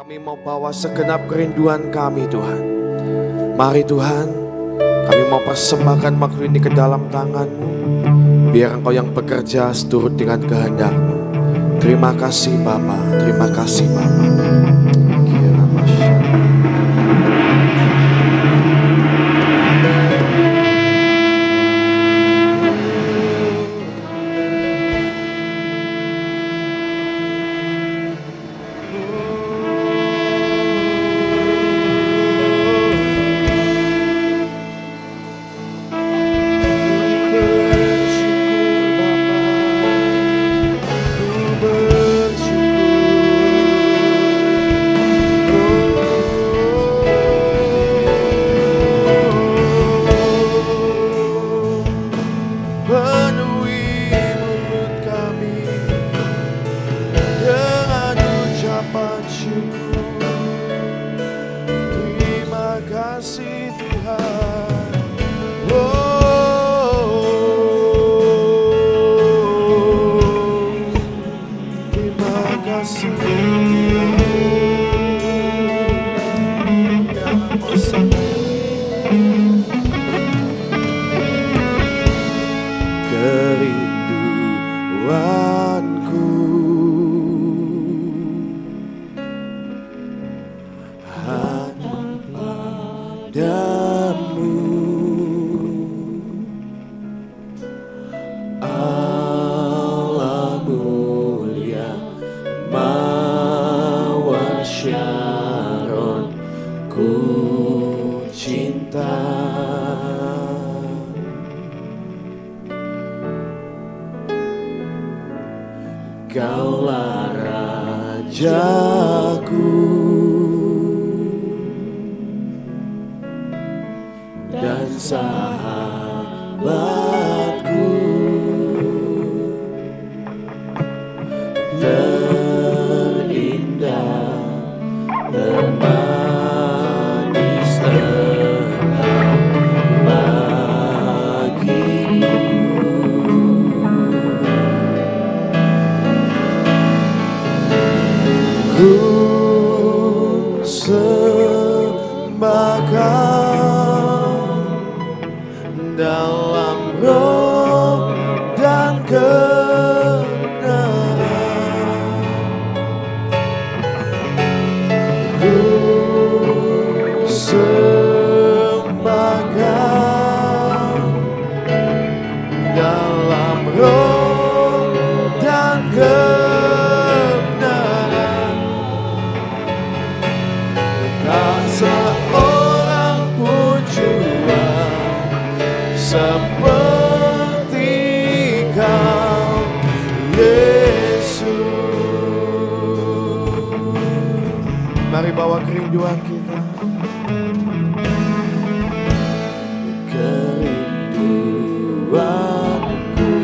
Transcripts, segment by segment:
Kami mau bawa segenap kerinduan kami Tuhan. Mari Tuhan, kami mau persembahkan makhluk ini ke dalam tangan-Mu. Biar Engkau yang bekerja seturut dengan kehendak-Mu. Terima kasih Bapa, terima kasih Bapa. Kaulah Rajaku dan sahabatku, terindah, termanis, tenang bagiku. Ku sembahkan dalam roh dan kebenaran. Ku sembahkan dalam roh dan kebenaran. Seorang pun jua seperti Kau, Yesus. Mari bawa kerinduan kita. Kerinduanku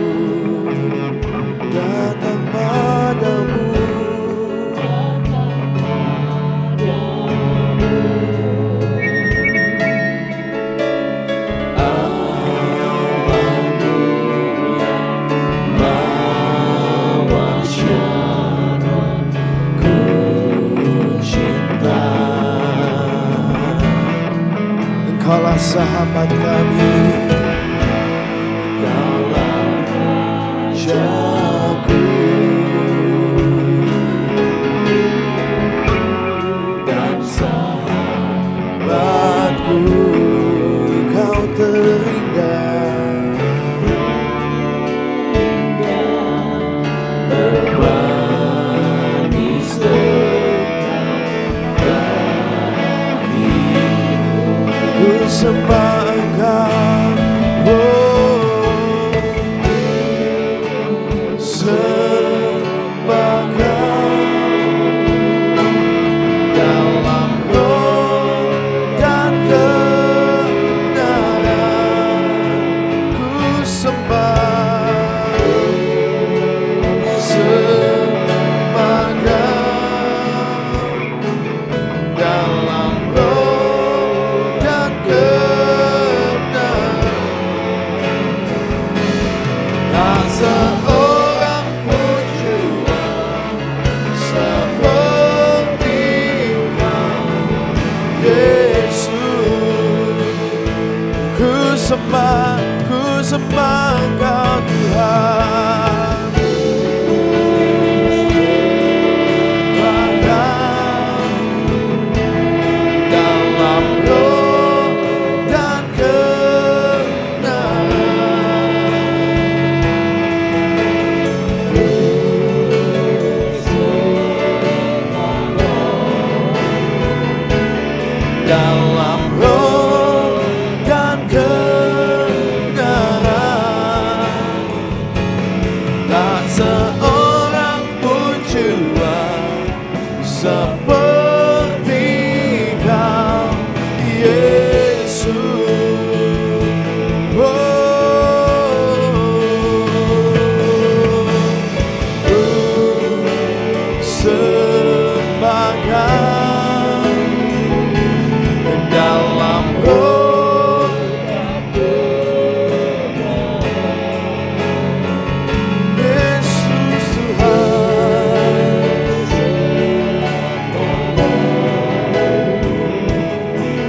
datang padamu. Engkaulah sahabat kami, Kaulah Rajaku dan sahabatku, Kau terindah, termanis, ku sembah Engkau, sembahkan dalam roh dan kebenaran. ku sembah, sembahkan dalam roh dan kebenaran. sembah Engkau Tuhan. Dalam roh dan dalam roh dan kebenaran, tak seorang pun jua seperti Kau, Yesus. Sembah Kau dalam roh dan kebenaran, Yesus Tuhan.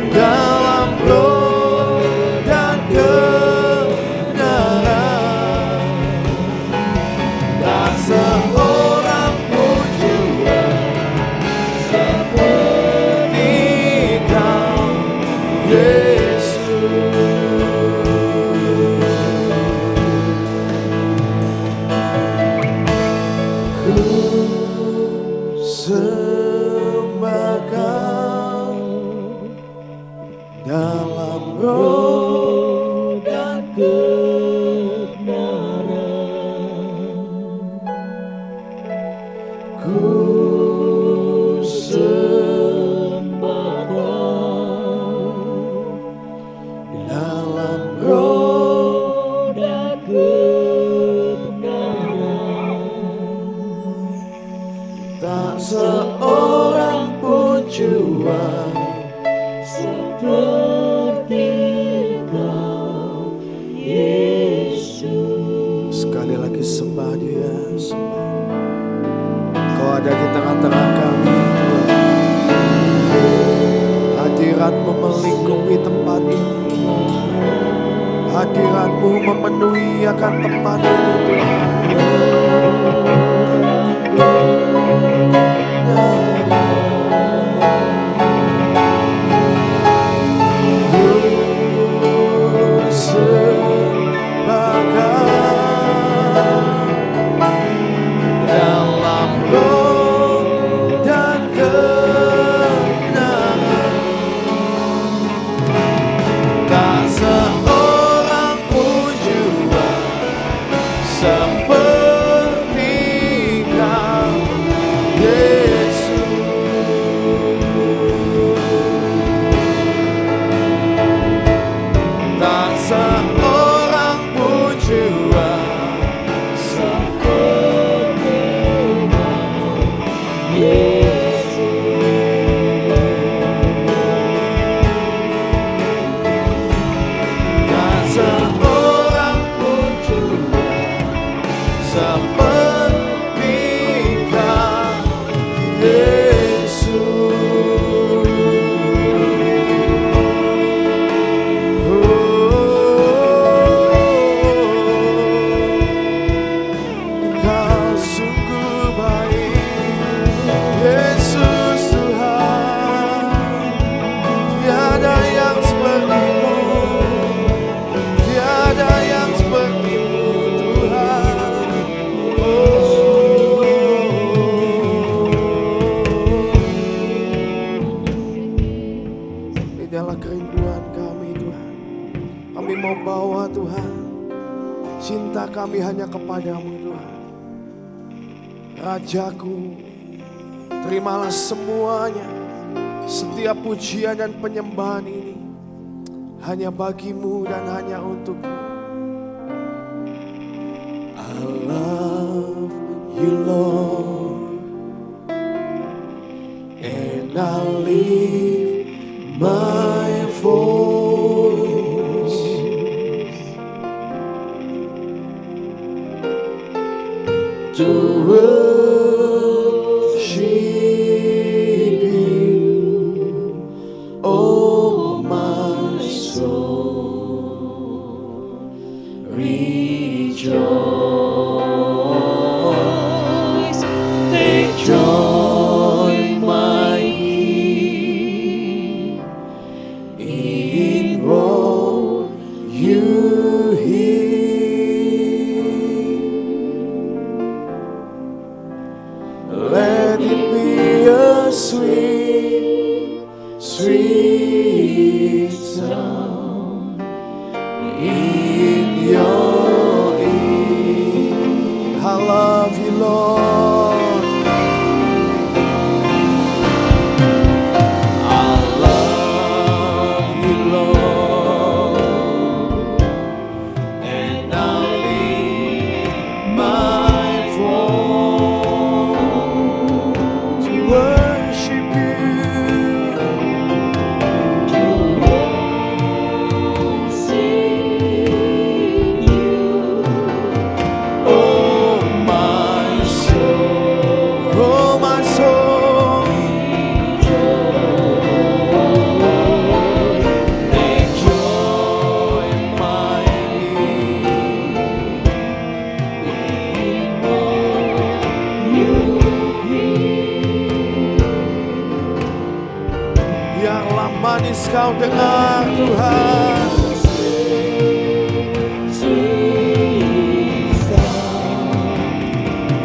Dalam roh dan kebenaran, tak seorang pun jua seperti Kau, Yesus. Ku sembah Kau dalam roh dan kebenaran. Ku sembah Kau dalam roh dan kebenaran, tak seorang pun jua seperti Kau, Yesus. Sekali lagi sembah Dia, sembah. Kau ada di tengah-tengah kami, hadirat-Mu melingkupi tempat ini, hadirat-Mu memenuhi akan tempat ini Tuhan. Sembah Kau dalam roh dan kebenaran, tak seorang pun jua seperti Kau, Yesus. Tak seorang pun jua seperti Kau, Yesus. Tak seorang pun jua seperti Kau, Yesus. Kau sungguh baik, Yesus Tuhan. Tiada yang seperti-Mu, tiada yang seperti-Mu Tuhan. Inilah kerinduan kami Tuhan. Kami mau bawa Tuhan, cinta kami hanya kepadamu Tuhan. Rajaku, terimalah semuanya, setiap pujian dan penyembahan ini hanya bagi-Mu dan hanya untuk-Mu. I love You Lord, and I lift my voice to worship You, oh my soul. Betapa manis Kau dengar Tuhan.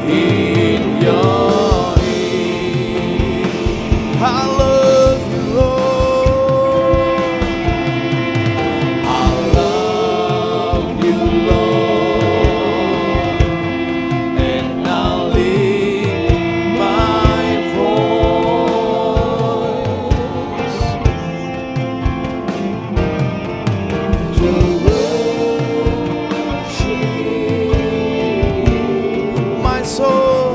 In your ear, I love you, Lord. I love you, Lord, and I'll lift my voice to worship my soul.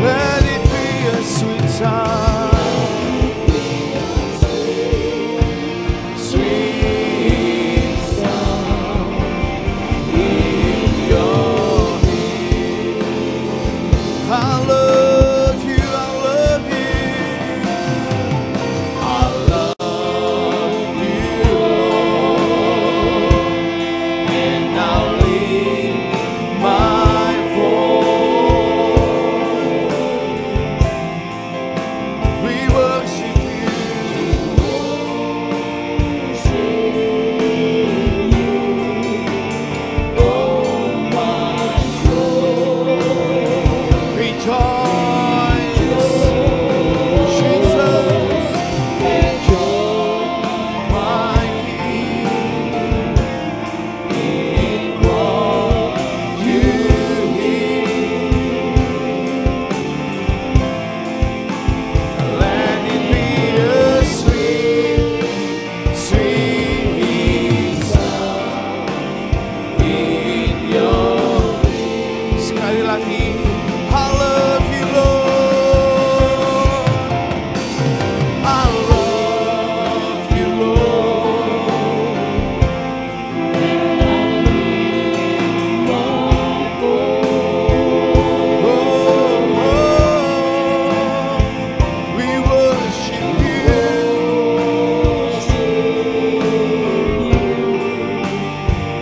Let it be a sweet sound, sweet sound in your ear. I love you, I love you, I love you, Lord, and I'll lift my voice. We worship you, oh my soul. Rejoice, Jesus, rejoice, my King, in what you hear. Let it be a sweet, sweet sound in your ear. Sekali lagi, I love you, Lord. I love you, Lord. We worship you,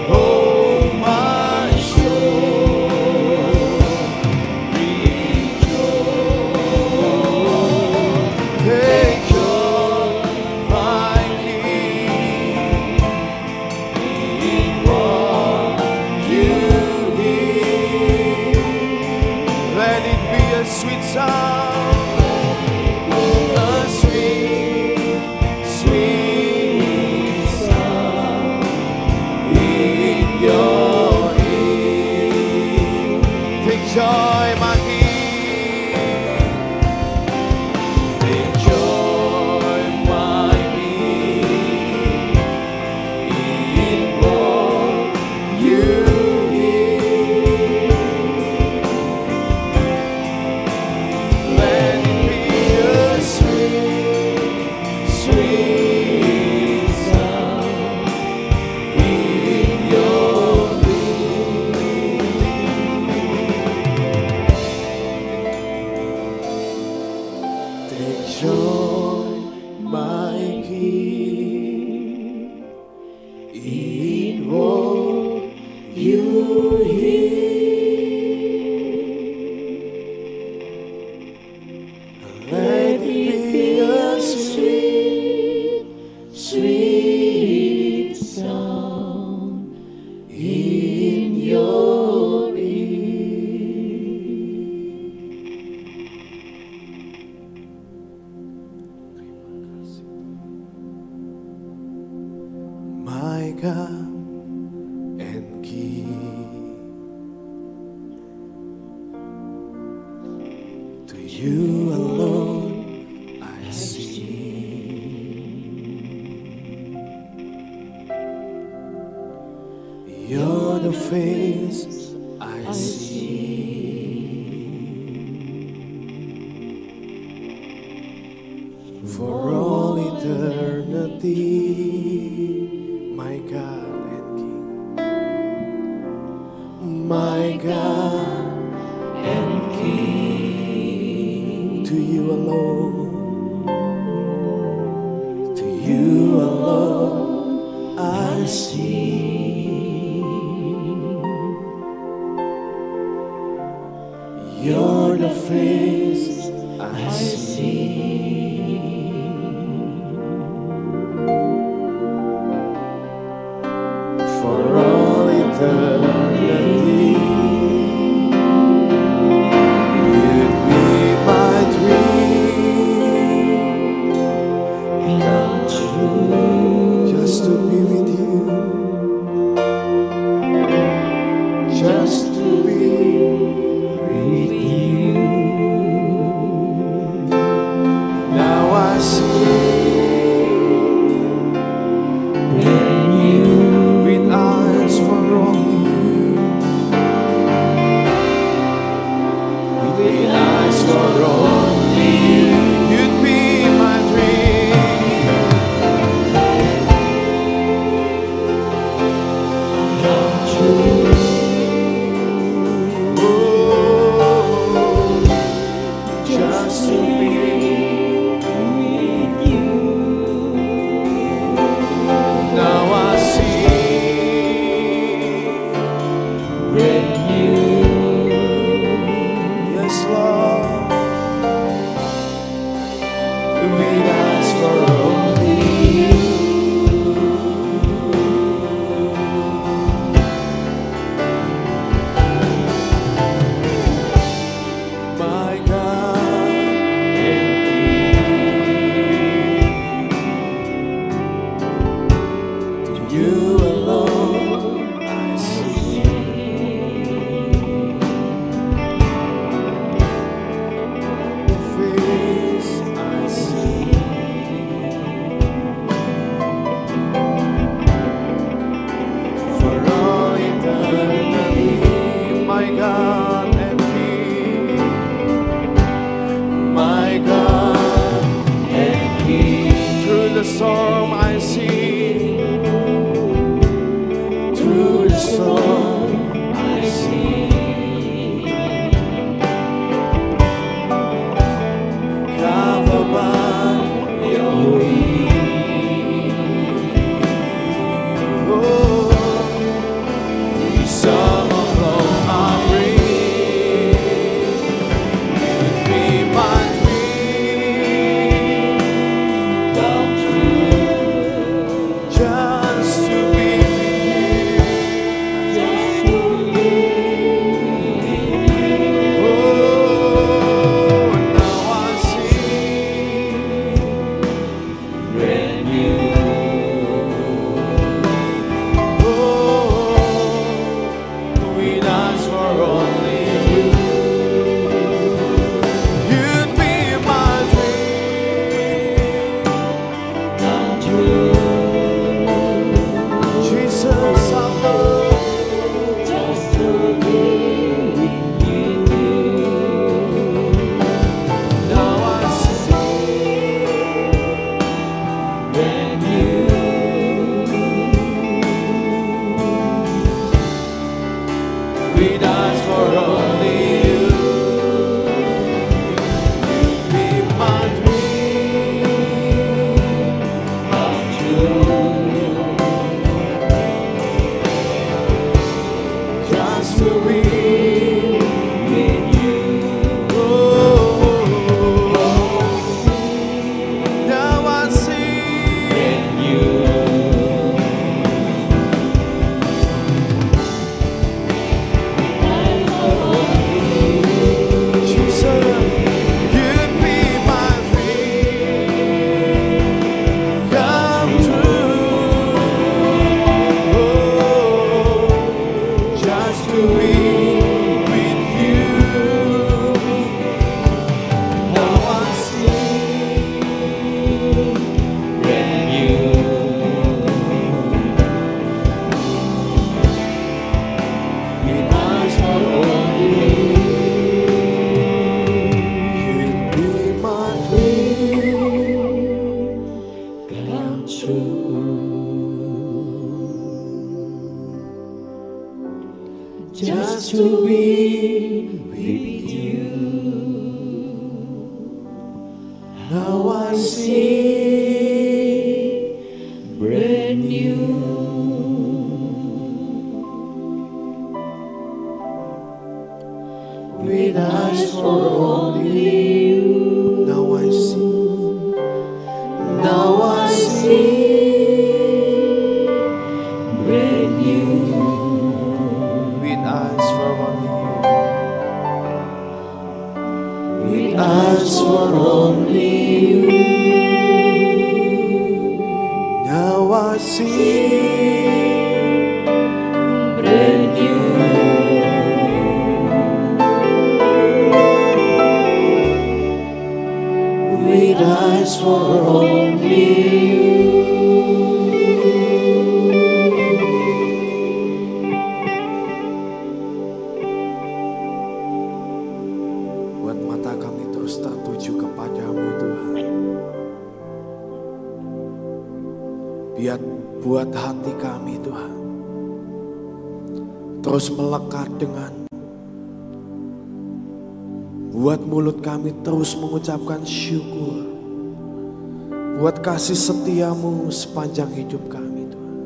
oh my soul. Take joy, my King, in what you hear. Let it be a sweet sound, a sweet, sweet sound in your ear. Take joy, my King. Take joy, my King, in what you hear. Let it be a sweet, sweet sound in your ear. Take joy, my King, in what you hear. Let it be a sweet, sweet sound in your ear. My God and King, to you alone I sing. You're the face I see. For all eternity, my God and King, my God and King. to you alone. To you alone I see. You're the face I see. For all eternity, you'd be my dream come true. Just to be with you, just to be with you. Now I see with eyes for only you, with eyes for only you. You'd be my dream come true. Oh, just to be with you. Now I see brand new. Yes, Lord. see brand new. With eyes for only you. Now I see. Now I see brand new. With eyes for only you. With eyes for only you. Now I see. Brand new. With eyes for only you. Buat mata kami terus tertuju kepadamu Tuhan. Buat hati kami Tuhan terus melekat dengan. Buat mulut kami terus mengucapkan syukur. Buat kasih setiamu sepanjang hidup kami Tuhan.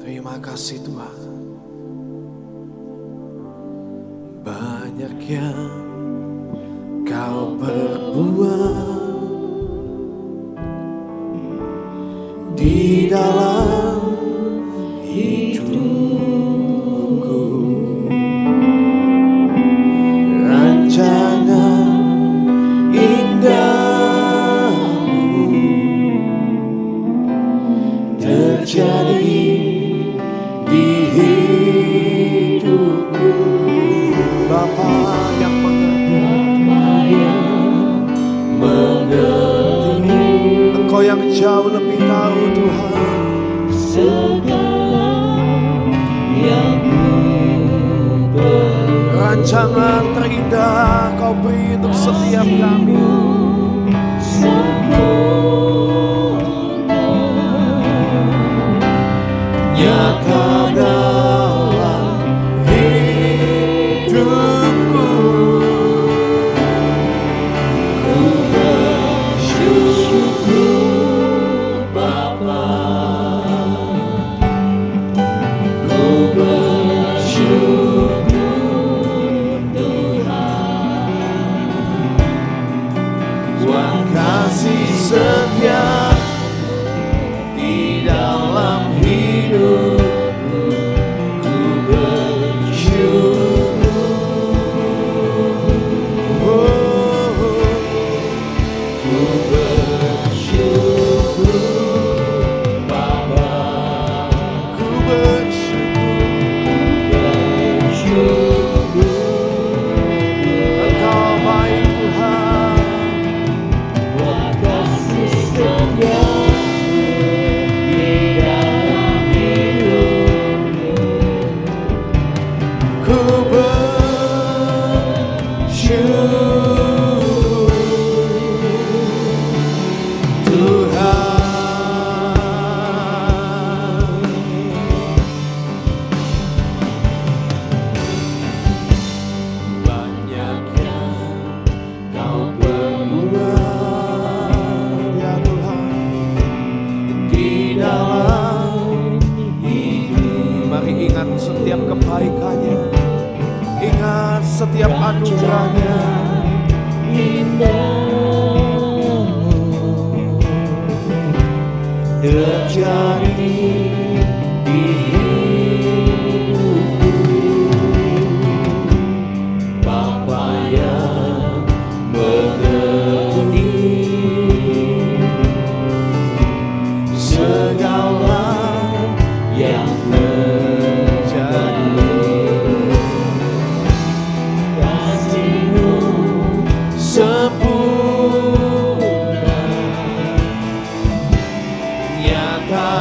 Terima kasih Tuhan. Banyak yang kau perbuat di dalam hidupku. Rancangan indahmu terjadi di hidupku. Bapa yang mengerti, Engkau yang jauh lebih tahu Tuhan Segala yang rancangan terindah Kau beri untuk setiap kami. sempurna nyata dalam Hidupku ku bersyukur Bapa, ku bersyukur buat kasih setia di dalam hidupku. Ku bersyukur, ku bersyukur Bapa, ku bersyukur Engkau baik Tuhan. buat kasih setia di dalam hidupku. Ku bersyukur Tuhan. Banyak yang Kau perbuat ya Tuhan di dalam hidup. Mari ingat setiap kebaikannya, ingat setiap anugerahnya. Terjadi di hidupku. Bapa yang mengerti segala yang terjadi. Kasih-Mu sempurna nyata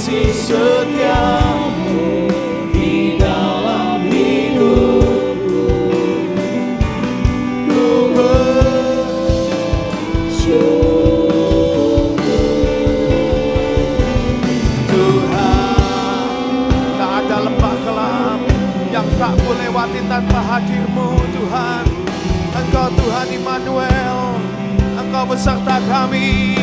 kasih setiamu di dalam hidupku. Ku bersyukur Tuhan, tak ada lembah kelam yang tak ku lewati tanpa hadir-Mu Tuhan. Engkau Tuhan Immanuel, Engkau beserta kami.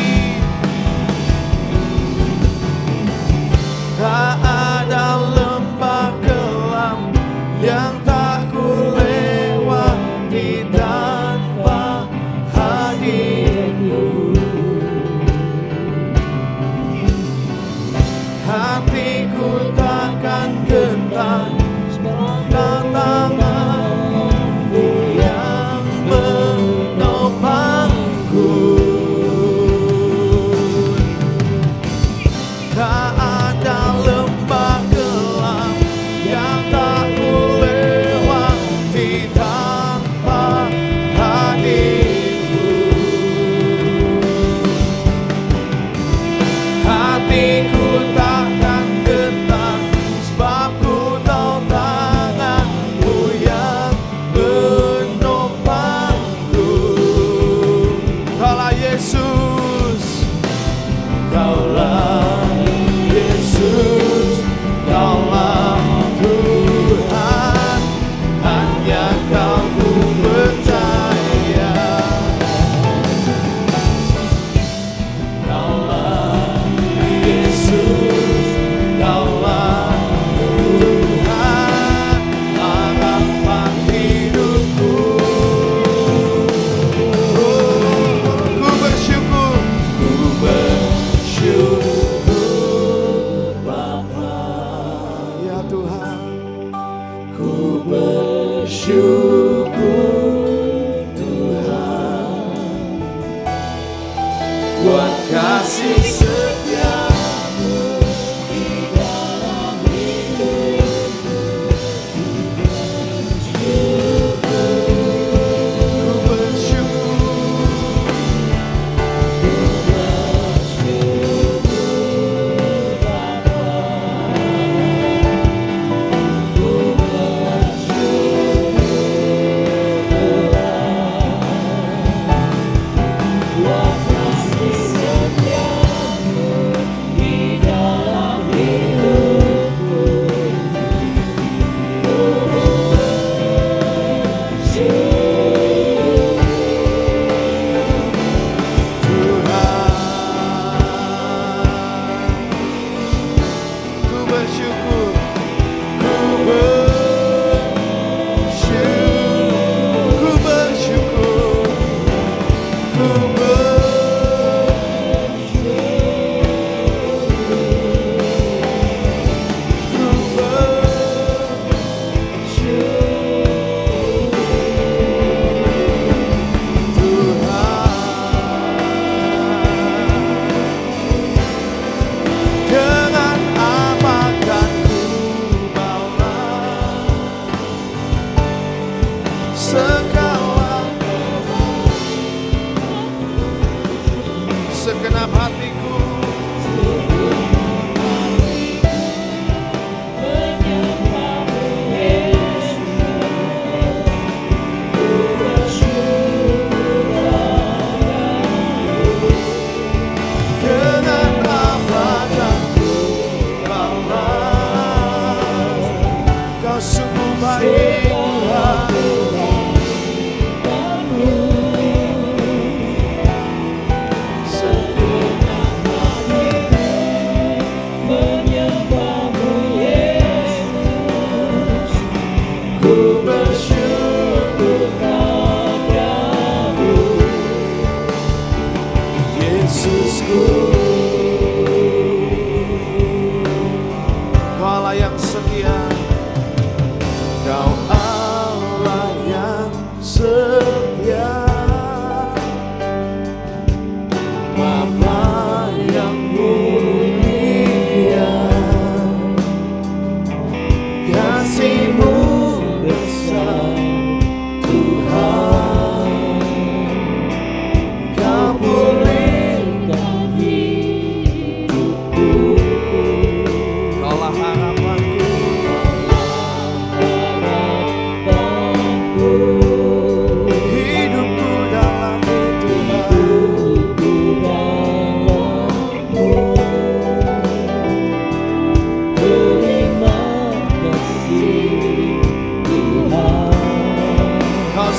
Tak ada lembah kelam yang tak ku lewati tanpa hadir-Mu. Hatiku takkan gentar tangan-Mu yang menopangku. Tak ada lembah kelam yang tak ku lewati tanpa hadir-Mu. Hatiku takkan gentar sebab ku tahu tangan-Mu yang menopangku. Kaulah Yesus, Kaulah Yesus, Kaulah Tuhan, hanya Kau ku percaya. Kaulah Yesus,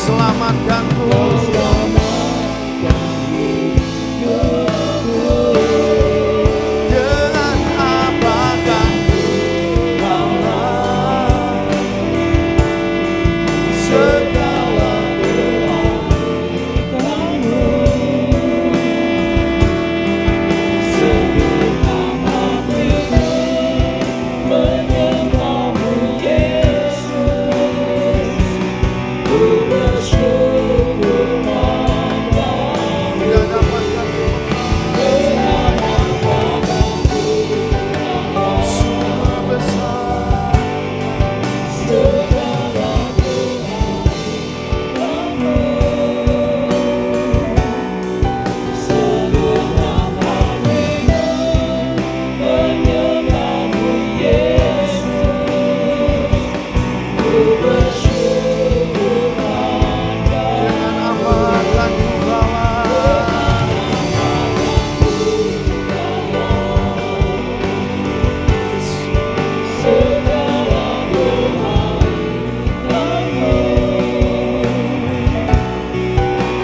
selamatkanku. Dengan apakah segala kebaikanmu, segenap hatiku menyembahmu Yesus. Ku bersyukur padamu. Tidak dapat kami semua besar segala kebaikanmu, segenap hatiku menyembahmu Yesus. Ku bersyukur padamu. Dengan apa akan ku bawa segala kebaikanmu,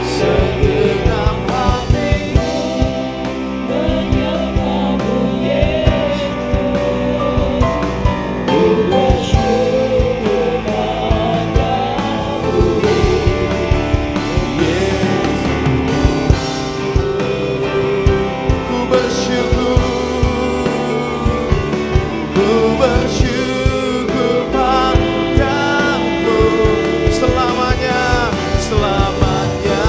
segenap hatiku menyembahmu Yesus. Ku bersyukur padamu Yesus. Ku bersyukur padamu selamanya, selamanya.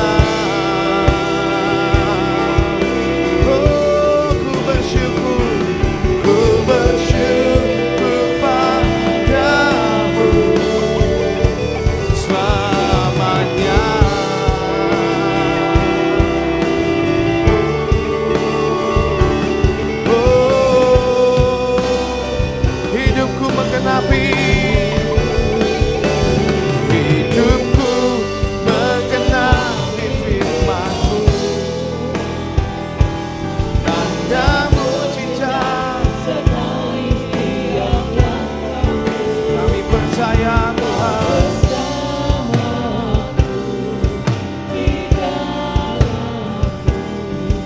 Oh, ku bersyukur padamu selamanya. Oh, hidupku menggenapi, hidupku menggenapi firman-Mu. Tanda mujizat sertai setiap langkah. Kami percaya Tuhan.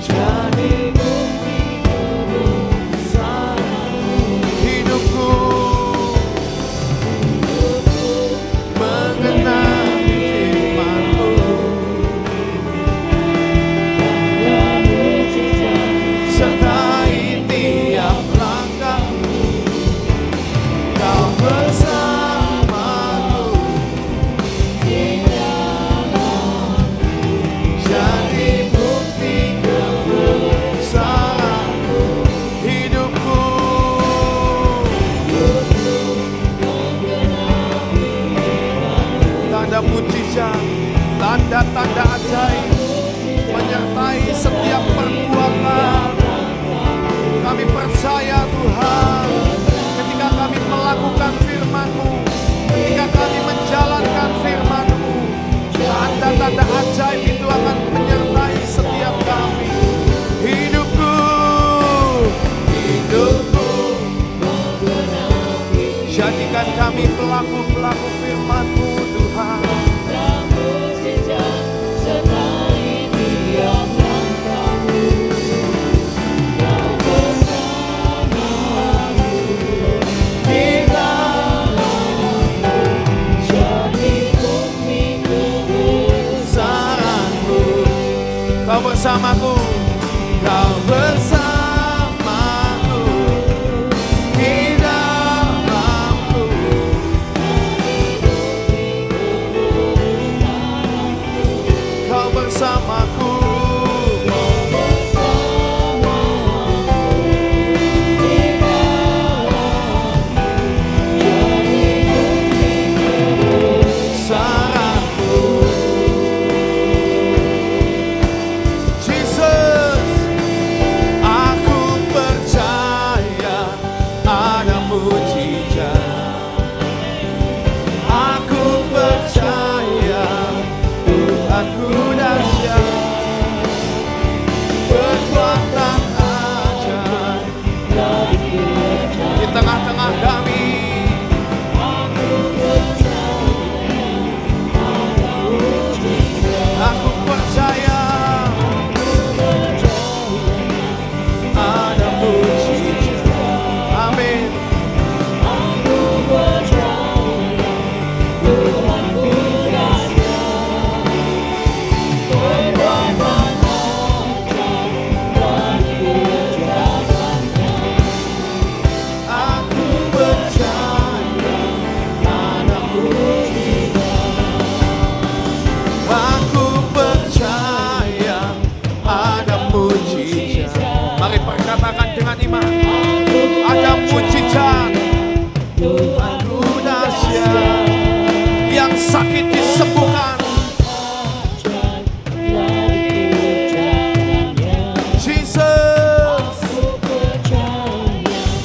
Jadi bukti kebesaran-Mu. Hidupku mengenali firman-Mu. Sertai tiap langkah-Mu. Kau bersamaku. Jadi bukti kebesaran-Mu. Hidupku tanda mujizat, tanda-tanda ajaib menyertai setiap perbuatan. Kami percaya Tuhan, ketika kami melakukan firman-Mu, ketika kami menjalankan firman-Mu, tanda-tanda ajaib itu akan menyertai setiap kami. Hidupku jadikan kami pelaku-pelaku firman-Mu Tuhan. Kau bersamaku, Kau bersamaku di dalamku. Kau bersamaku.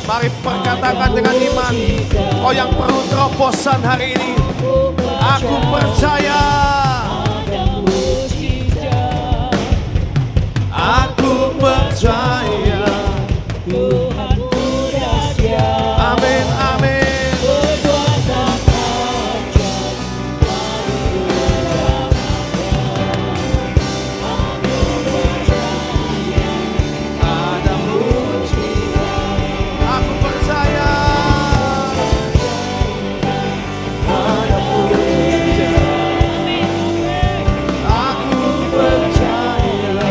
Mari perkatakan dengan iman. Kau yang perlu terobosan hari ini. Aku percaya. Aku percaya. Tuhanku dahsyat. Amin, amin. Perbuatan ajaib dari Ada mujizat. Aku percaya. Ada mujizat. Aku percaya.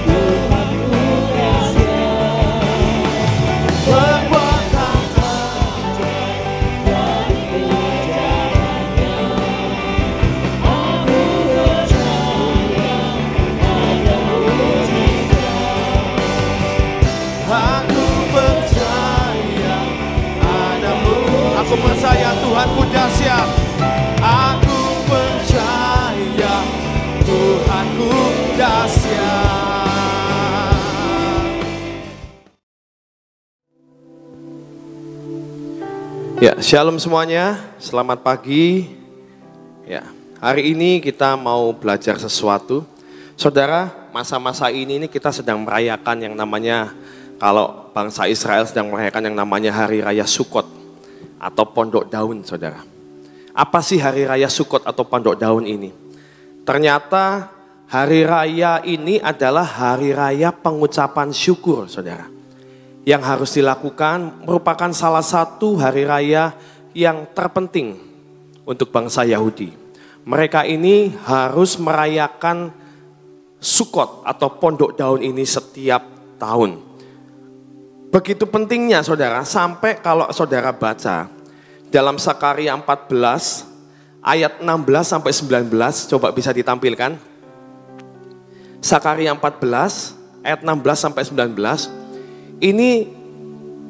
Tuhanku dahsyat. Perbuatan Dari kerjaannya aku percaya ada mujizat. Aku percaya adamu. Aku percaya Tuhanku dahsyat. Aku percaya Tuhanku dahsyat. Ya, shalom semuanya. Selamat pagi. Ya, hari ini kita mau belajar sesuatu. Saudara, masa-masa ini kita sedang merayakan yang namanya, kalau bangsa Israel sedang merayakan yang namanya Hari Raya Sukot atau Pondok Daun, saudara. Apa sih Hari Raya Sukot atau Pondok Daun ini? Ternyata Hari Raya ini adalah Hari Raya pengucapan syukur, saudara. Yang harus dilakukan merupakan salah satu hari raya yang terpenting untuk bangsa Yahudi. Mereka ini harus merayakan Sukot atau Pondok Daun ini setiap tahun. Begitu pentingnya saudara, sampai kalau saudara baca dalam Sakaria 14 ayat 16 sampai 19, coba bisa ditampilkan. Sakaria 14 ayat 16 sampai 19. Ini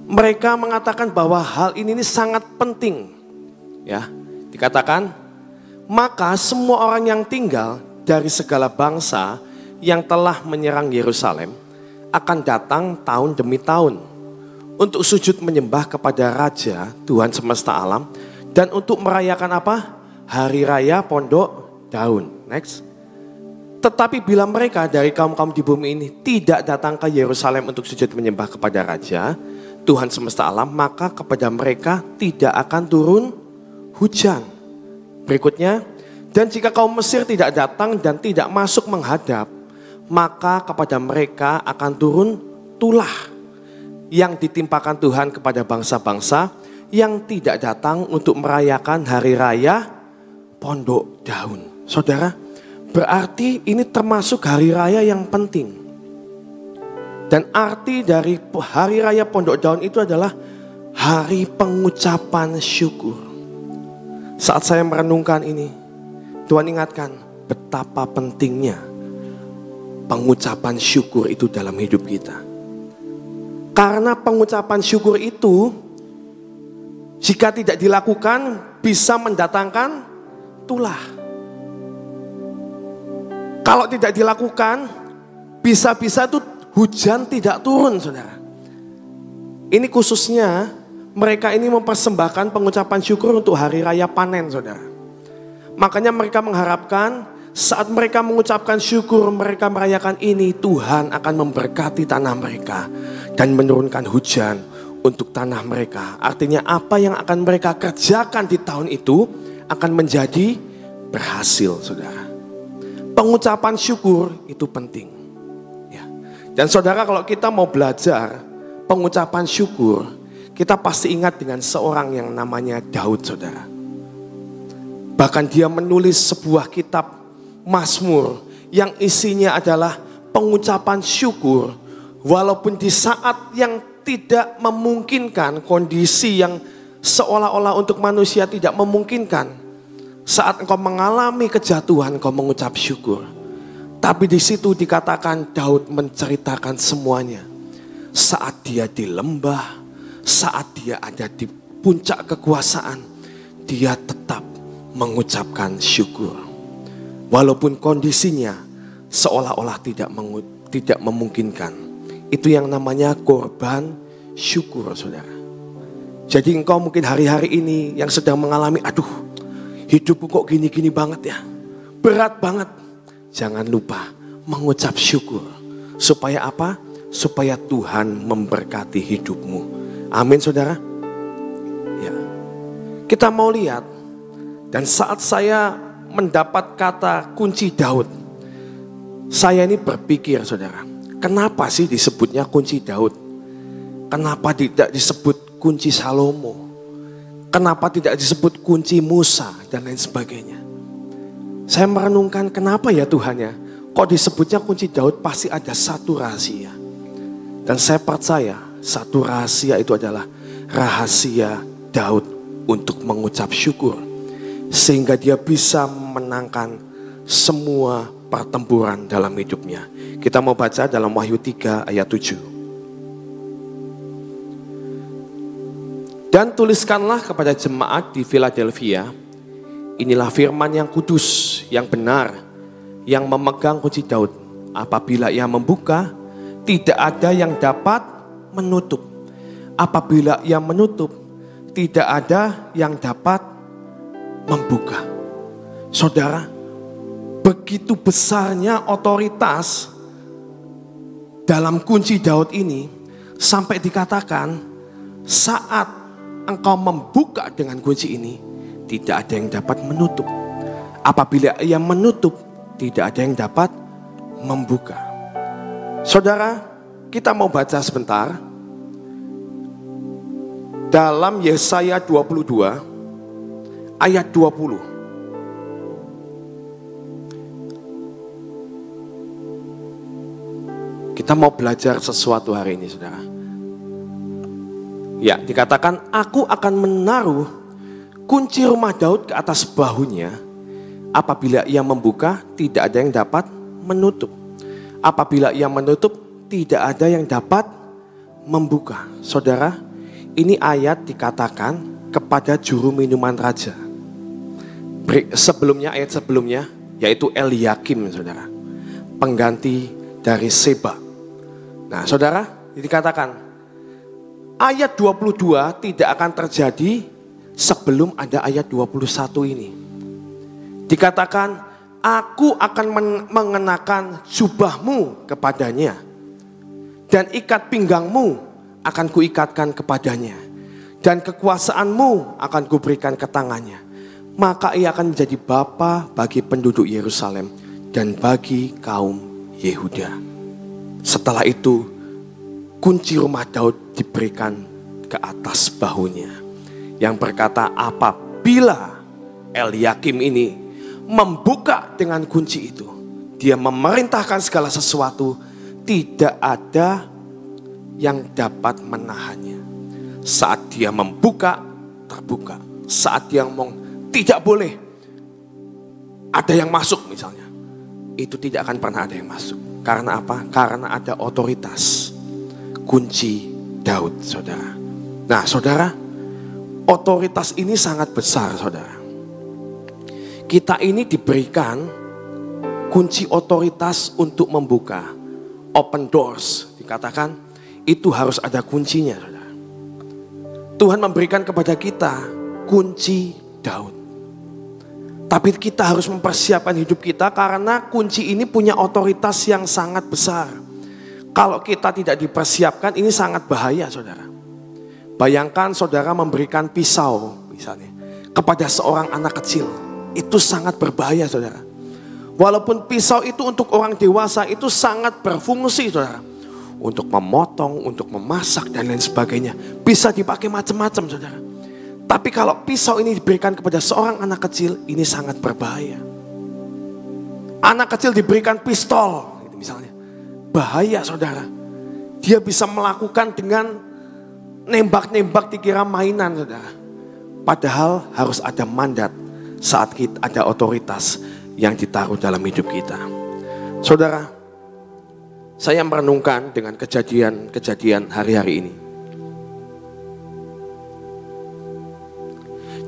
mereka mengatakan bahwa hal ini sangat penting. Ya, dikatakan, maka semua orang yang tinggal dari segala bangsa yang telah menyerang Yerusalem akan datang tahun demi tahun untuk sujud menyembah kepada Raja Tuhan semesta alam dan untuk merayakan apa? Hari Raya Pondok Daun. Next. Tetapi bila mereka dari kaum-kaum di bumi ini tidak datang ke Yerusalem untuk sujud menyembah kepada Raja Tuhan semesta alam, maka kepada mereka tidak akan turun hujan. Berikutnya, dan jika kaum Mesir tidak datang dan tidak masuk menghadap, maka kepada mereka akan turun tulah yang ditimpakan Tuhan kepada bangsa-bangsa yang tidak datang untuk merayakan hari raya Pondok Daun. Saudara, berarti ini termasuk hari raya yang penting. Dan arti dari hari raya Pondok Daun itu adalah hari pengucapan syukur. Saat saya merenungkan ini, Tuhan ingatkan betapa pentingnya pengucapan syukur itu dalam hidup kita. Karena pengucapan syukur itu, jika tidak dilakukan, bisa mendatangkan tulah. Kalau tidak dilakukan, bisa-bisa itu hujan tidak turun, saudara. Ini khususnya mereka ini mempersembahkan pengucapan syukur untuk hari raya panen, saudara. Makanya mereka mengharapkan saat mereka mengucapkan syukur, mereka merayakan ini, Tuhan akan memberkati tanah mereka dan menurunkan hujan untuk tanah mereka. Artinya apa yang akan mereka kerjakan di tahun itu akan menjadi berhasil, saudara. Pengucapan syukur itu penting. Ya. Dan saudara, kalau kita mau belajar pengucapan syukur, kita pasti ingat dengan seorang yang namanya Daud, saudara. Bahkan dia menulis sebuah kitab Mazmur yang isinya adalah pengucapan syukur. Walaupun di saat yang tidak memungkinkan, kondisi yang seolah-olah untuk manusia tidak memungkinkan. Saat engkau mengalami kejatuhan, engkau mengucap syukur. Tapi di situ dikatakan Daud menceritakan semuanya. Saat dia di lembah, saat dia ada di puncak kekuasaan, dia tetap mengucapkan syukur. Walaupun kondisinya seolah-olah tidak memungkinkan. Itu yang namanya korban syukur, saudara. Jadi engkau mungkin hari-hari ini yang sedang mengalami, aduh hidupku kok gini-gini banget ya, berat banget. Jangan lupa mengucap syukur. Supaya apa? Supaya Tuhan memberkati hidupmu. Amin, saudara. Ya. Kita mau lihat, dan saat saya mendapat kata kunci Daud, saya ini berpikir, saudara, kenapa sih disebutnya kunci Daud? Kenapa tidak disebut kunci Salomo? Kenapa tidak disebut kunci Musa dan lain sebagainya? Saya merenungkan kenapa ya Tuhan ya, kok disebutnya kunci Daud, pasti ada satu rahasia. Dan saya percaya satu rahasia itu adalah rahasia Daud untuk mengucap syukur. Sehingga dia bisa memenangkan semua pertempuran dalam hidupnya. Kita mau baca dalam Wahyu 3 ayat 7. Dan tuliskanlah kepada jemaat di Philadelphia, inilah firman yang kudus, yang benar, yang memegang kunci Daud. Apabila ia membuka, tidak ada yang dapat menutup. Apabila ia menutup, tidak ada yang dapat membuka. Saudara, begitu besarnya otoritas dalam kunci Daud ini, sampai dikatakan saat engkau membuka dengan kunci ini, tidak ada yang dapat menutup. Apabila ia menutup, tidak ada yang dapat membuka. Saudara, kita mau baca sebentar dalam Yesaya 22 ayat 20. Kita mau belajar sesuatu hari ini, saudara. Ya, dikatakan aku akan menaruh kunci rumah Daud ke atas bahunya. Apabila ia membuka, tidak ada yang dapat menutup. Apabila ia menutup, tidak ada yang dapat membuka. Saudara, ini ayat dikatakan kepada juru minuman raja. Sebelumnya, ayat sebelumnya, yaitu Eliakim, saudara. Pengganti dari Seba. Nah, saudara, dikatakan ayat 22 tidak akan terjadi sebelum ada ayat 21 ini. Dikatakan, aku akan mengenakan jubahmu kepadanya, dan ikat pinggangmu akan kuikatkan kepadanya, dan kekuasaanmu akan kuberikan ke tangannya. Maka ia akan menjadi bapa bagi penduduk Yerusalem dan bagi kaum Yehuda. Setelah itu, kunci rumah Daud diberikan ke atas bahunya, yang berkata apabila Eliakim ini membuka dengan kunci itu, dia memerintahkan segala sesuatu, tidak ada yang dapat menahannya. Saat dia membuka, terbuka. Saat dia ngomong tidak boleh ada yang masuk misalnya, itu tidak akan pernah ada yang masuk. Karena apa? Karena ada otoritas kunci Daud, saudara. Nah, saudara, otoritas ini sangat besar, saudara. Kita ini diberikan kunci otoritas untuk membuka. Open doors, dikatakan itu harus ada kuncinya, saudara. Tuhan memberikan kepada kita kunci Daud. Tapi kita harus mempersiapkan hidup kita karena kunci ini punya otoritas yang sangat besar. Kalau kita tidak dipersiapkan, ini sangat bahaya, saudara. Bayangkan saudara memberikan pisau misalnya kepada seorang anak kecil. Itu sangat berbahaya, saudara. Walaupun pisau itu untuk orang dewasa, itu sangat berfungsi, saudara. Untuk memotong, untuk memasak dan lain sebagainya. Bisa dipakai macam-macam, saudara. Tapi kalau pisau ini diberikan kepada seorang anak kecil, ini sangat berbahaya. Anak kecil diberikan pistol, misalnya. Bahaya, saudara. Dia bisa melakukan dengan nembak-nembak dikira mainan, saudara. Padahal harus ada mandat saat kita ada otoritas yang ditaruh dalam hidup kita. Saudara, saya merenungkan dengan kejadian hari-hari ini.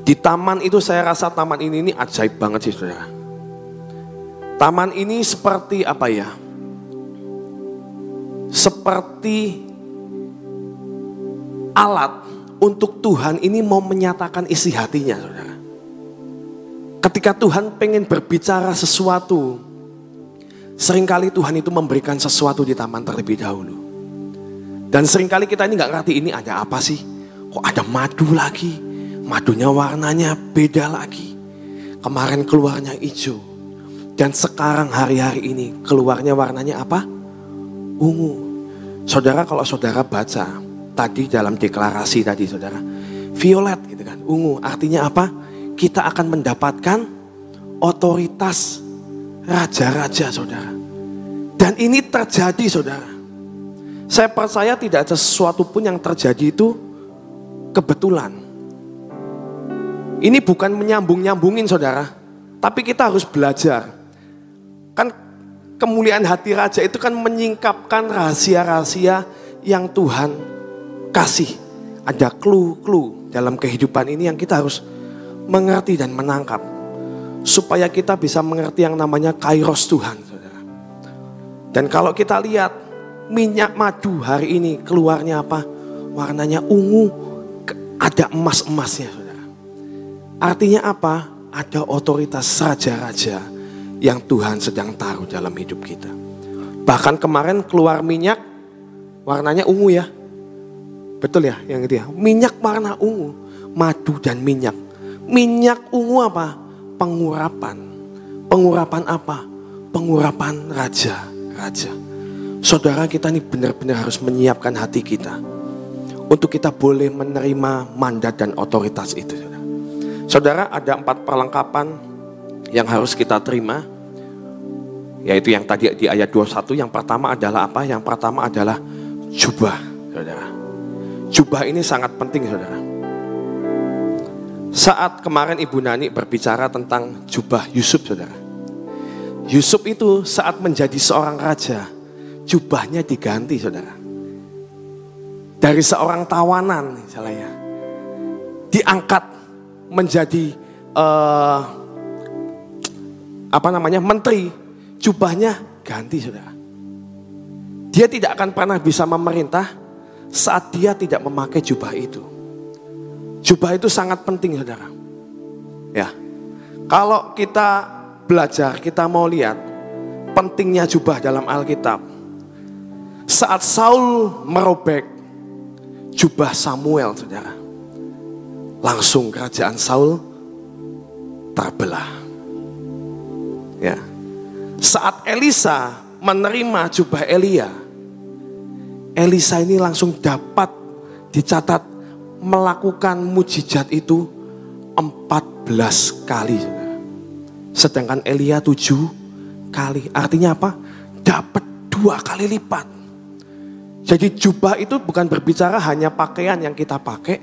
Di taman itu saya rasa taman ini ajaib banget sih, saudara. Taman ini seperti apa ya? Seperti alat untuk Tuhan ini mau menyatakan isi hatinya, saudara. Ketika Tuhan pengen berbicara sesuatu, seringkali Tuhan itu memberikan sesuatu di taman terlebih dahulu. Dan seringkali kita ini gak ngerti ini ada apa sih? Kok ada madu lagi? Madunya warnanya beda lagi. Kemarin keluarnya hijau. Dan sekarang hari-hari ini keluarnya warnanya apa? Ungu. Saudara, kalau saudara baca tadi dalam deklarasi tadi, saudara, violet gitu kan, ungu artinya apa? Kita akan mendapatkan otoritas raja-raja, saudara. Dan ini terjadi, saudara. Saya percaya tidak ada sesuatu pun yang terjadi itu kebetulan. Ini bukan menyambung-nyambungin, saudara. Tapi kita harus belajar. Kan kemuliaan hati raja itu kan menyingkapkan rahasia-rahasia yang Tuhan kasih. Ada clue-clue dalam kehidupan ini yang kita harus mengerti dan menangkap. Supaya kita bisa mengerti yang namanya kairos Tuhan, saudara. Dan kalau kita lihat minyak madu hari ini keluarnya apa? Warnanya ungu, ada emas-emasnya, saudara. Artinya apa? Ada otoritas raja-raja yang Tuhan sedang taruh dalam hidup kita. Bahkan kemarin keluar minyak warnanya ungu ya. Betul ya yang itu ya. Minyak warna ungu, madu dan minyak. Minyak ungu apa? Pengurapan. Pengurapan apa? Pengurapan raja-raja. Saudara, kita ini benar-benar harus menyiapkan hati kita untuk kita boleh menerima mandat dan otoritas itu. Saudara, ada 4 perlengkapan yang harus kita terima. Yaitu yang tadi di ayat 21, yang pertama adalah apa? Yang pertama adalah jubah, saudara. Jubah ini sangat penting, saudara. Saat kemarin Ibu Nani berbicara tentang jubah Yusuf, saudara. Yusuf itu saat menjadi seorang raja, jubahnya diganti, saudara. Dari seorang tawanan, misalnya, diangkat menjadi menteri, jubahnya ganti, saudara. Dia tidak akan pernah bisa memerintah saat dia tidak memakai jubah itu. Jubah itu sangat penting, saudara. Ya, kalau kita belajar, kita mau lihat pentingnya jubah dalam Alkitab. Saat Saul merobek jubah Samuel, saudara, langsung kerajaan Saul terbelah. Ya. Saat Elisa menerima jubah Elia, Elisa ini langsung dapat dicatat melakukan mujizat itu 14 kali. Sedangkan Elia 7 kali. Artinya apa? Dapat 2 kali lipat. Jadi jubah itu bukan berbicara hanya pakaian yang kita pakai,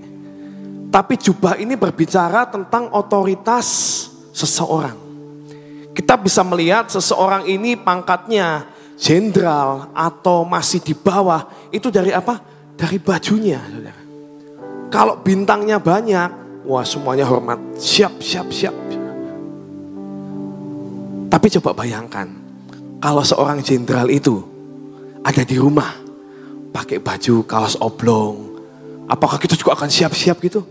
tapi jubah ini berbicara tentang otoritas seseorang. Kita bisa melihat seseorang ini pangkatnya jenderal atau masih di bawah, itu dari apa? Dari bajunya, saudara. Kalau bintangnya banyak, wah semuanya hormat, siap. Tapi coba bayangkan, kalau seorang jenderal itu ada di rumah, pakai baju kaos oblong, apakah kita juga akan siap-siap gitu?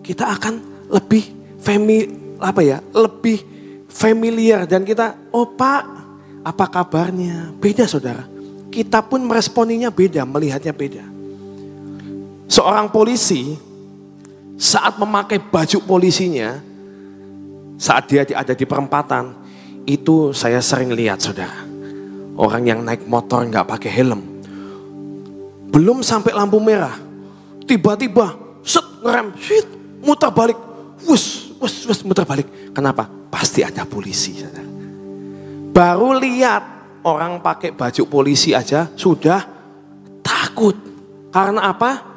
Kita akan lebih lebih familiar dan kita, oh Pak, apa kabarnya? Beda, saudara. Kita pun meresponinya beda, melihatnya beda. Seorang polisi saat memakai baju polisinya, saat dia ada di perempatan, itu saya sering lihat, saudara. Orang yang naik motor nggak pakai helm, belum sampai lampu merah, tiba-tiba ngerem, muter balik, muter balik. Kenapa? Pasti ada polisi, saudara. Baru lihat orang pakai baju polisi aja sudah takut. Karena apa?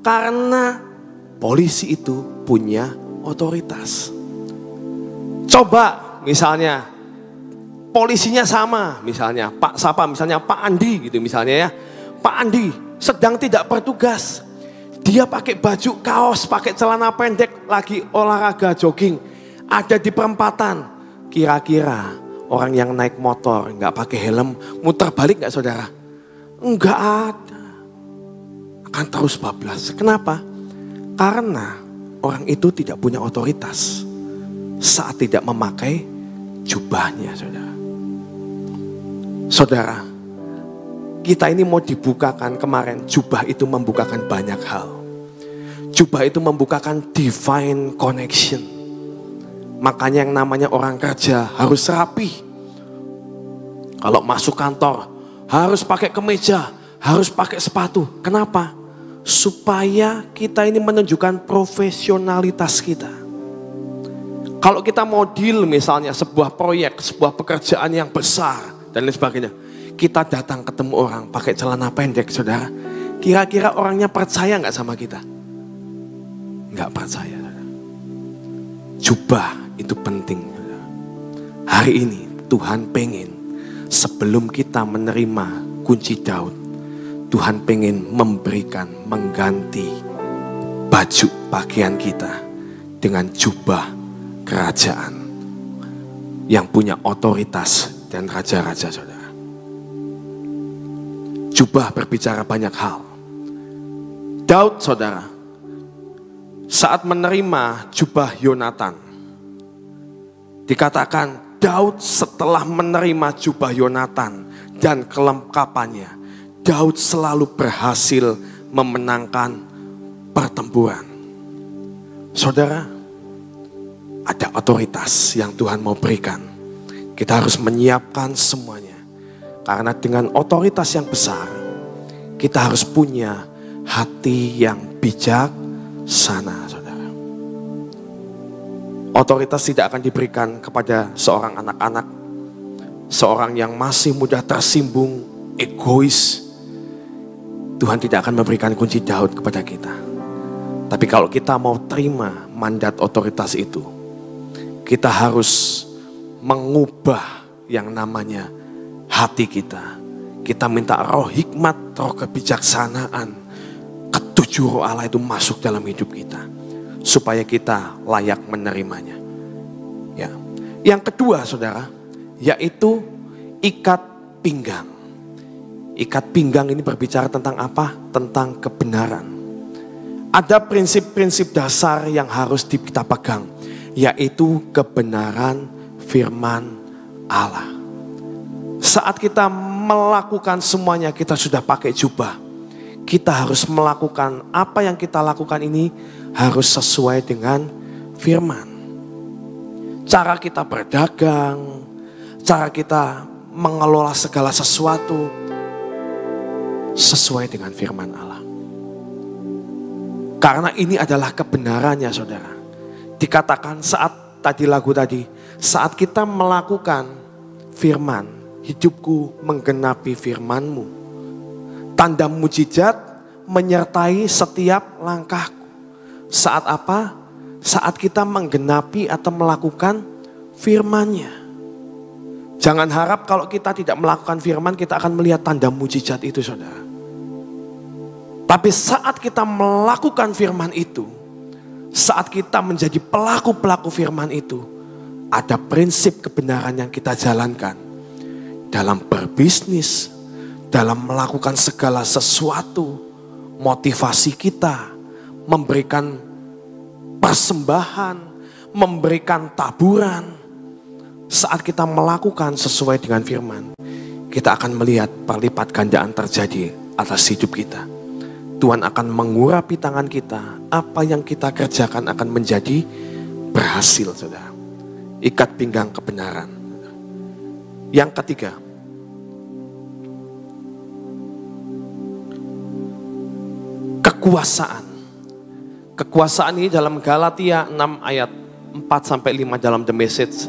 Karena polisi itu punya otoritas. Coba misalnya polisinya sama, misalnya Pak Andi gitu misalnya ya. Pak Andi sedang tidak bertugas. Dia pakai baju kaos, pakai celana pendek, lagi olahraga jogging, ada di perempatan. Kira-kira orang yang naik motor nggak pakai helm muter balik nggak, saudara? Enggak ada. akan terus bablas. Kenapa? Karena orang itu tidak punya otoritas saat tidak memakai jubahnya, saudara. Saudara, kita ini mau dibukakan kemarin, jubah itu membukakan banyak hal. Jubah itu membukakan divine connection. Makanya yang namanya orang kerja harus rapi. Kalau masuk kantor harus pakai kemeja, harus pakai sepatu. Kenapa? Supaya kita ini menunjukkan profesionalitas kita. Kalau kita mau deal misalnya sebuah proyek, sebuah pekerjaan yang besar dan lain sebagainya. Kita datang ketemu orang pakai celana pendek, saudara. Kira-kira orangnya percaya nggak sama kita? Nggak percaya. Saudara. Jubah itu penting. Saudara. Hari ini Tuhan pengen sebelum kita menerima kunci Daud, Tuhan pengen memberikan, mengganti baju pakaian kita dengan jubah kerajaan yang punya otoritas dan raja-raja, saudara. Jubah berbicara banyak hal. Daud, saudara, saat menerima jubah Yonatan, dikatakan Daud setelah menerima jubah Yonatan dan kelengkapannya, Daud selalu berhasil memenangkan pertempuran. Saudara, ada otoritas yang Tuhan mau berikan. Kita harus menyiapkan semuanya. Karena dengan otoritas yang besar, kita harus punya hati yang bijaksana, saudara. Otoritas tidak akan diberikan kepada seorang anak-anak, seorang yang masih mudah tersinggung, egois. Tuhan tidak akan memberikan kunci Daud kepada kita. Tapi kalau kita mau terima mandat otoritas itu, kita harus mengubah yang namanya hati kita. Kita minta roh hikmat, roh kebijaksanaan, ketujuh roh Allah itu masuk dalam hidup kita. Supaya kita layak menerimanya. Ya. Yang kedua, saudara, yaitu ikat pinggang. Ikat pinggang ini berbicara tentang apa? Tentang kebenaran. Ada prinsip-prinsip dasar yang harus kita pegang, yaitu kebenaran firman Allah. Saat kita melakukan semuanya, kita sudah pakai jubah. Kita harus melakukan apa yang kita lakukan ini harus sesuai dengan firman. Cara kita berdagang, cara kita mengelola segala sesuatu sesuai dengan firman Allah. Karena ini adalah kebenarannya, saudara. Dikatakan saat tadi lagu tadi, saat kita melakukan firman, hidupku menggenapi firman-Mu. Tanda mujizat menyertai setiap langkahku. Saat apa? Saat kita menggenapi atau melakukan firman-Nya. Jangan harap kalau kita tidak melakukan firman, kita akan melihat tanda mujizat itu, saudara. Tapi saat kita melakukan firman itu, saat kita menjadi pelaku-pelaku firman itu, ada prinsip kebenaran yang kita jalankan. Dalam berbisnis, dalam melakukan segala sesuatu, motivasi kita, memberikan persembahan, memberikan taburan. Saat kita melakukan sesuai dengan firman, kita akan melihat perlipat gandaan terjadi atas hidup kita. Tuhan akan mengurapi tangan kita, apa yang kita kerjakan akan menjadi berhasil, saudara. Ikat pinggang kebenaran. Yang ketiga, kekuasaan. Kekuasaan ini dalam Galatia 6 ayat 4-5 dalam The Message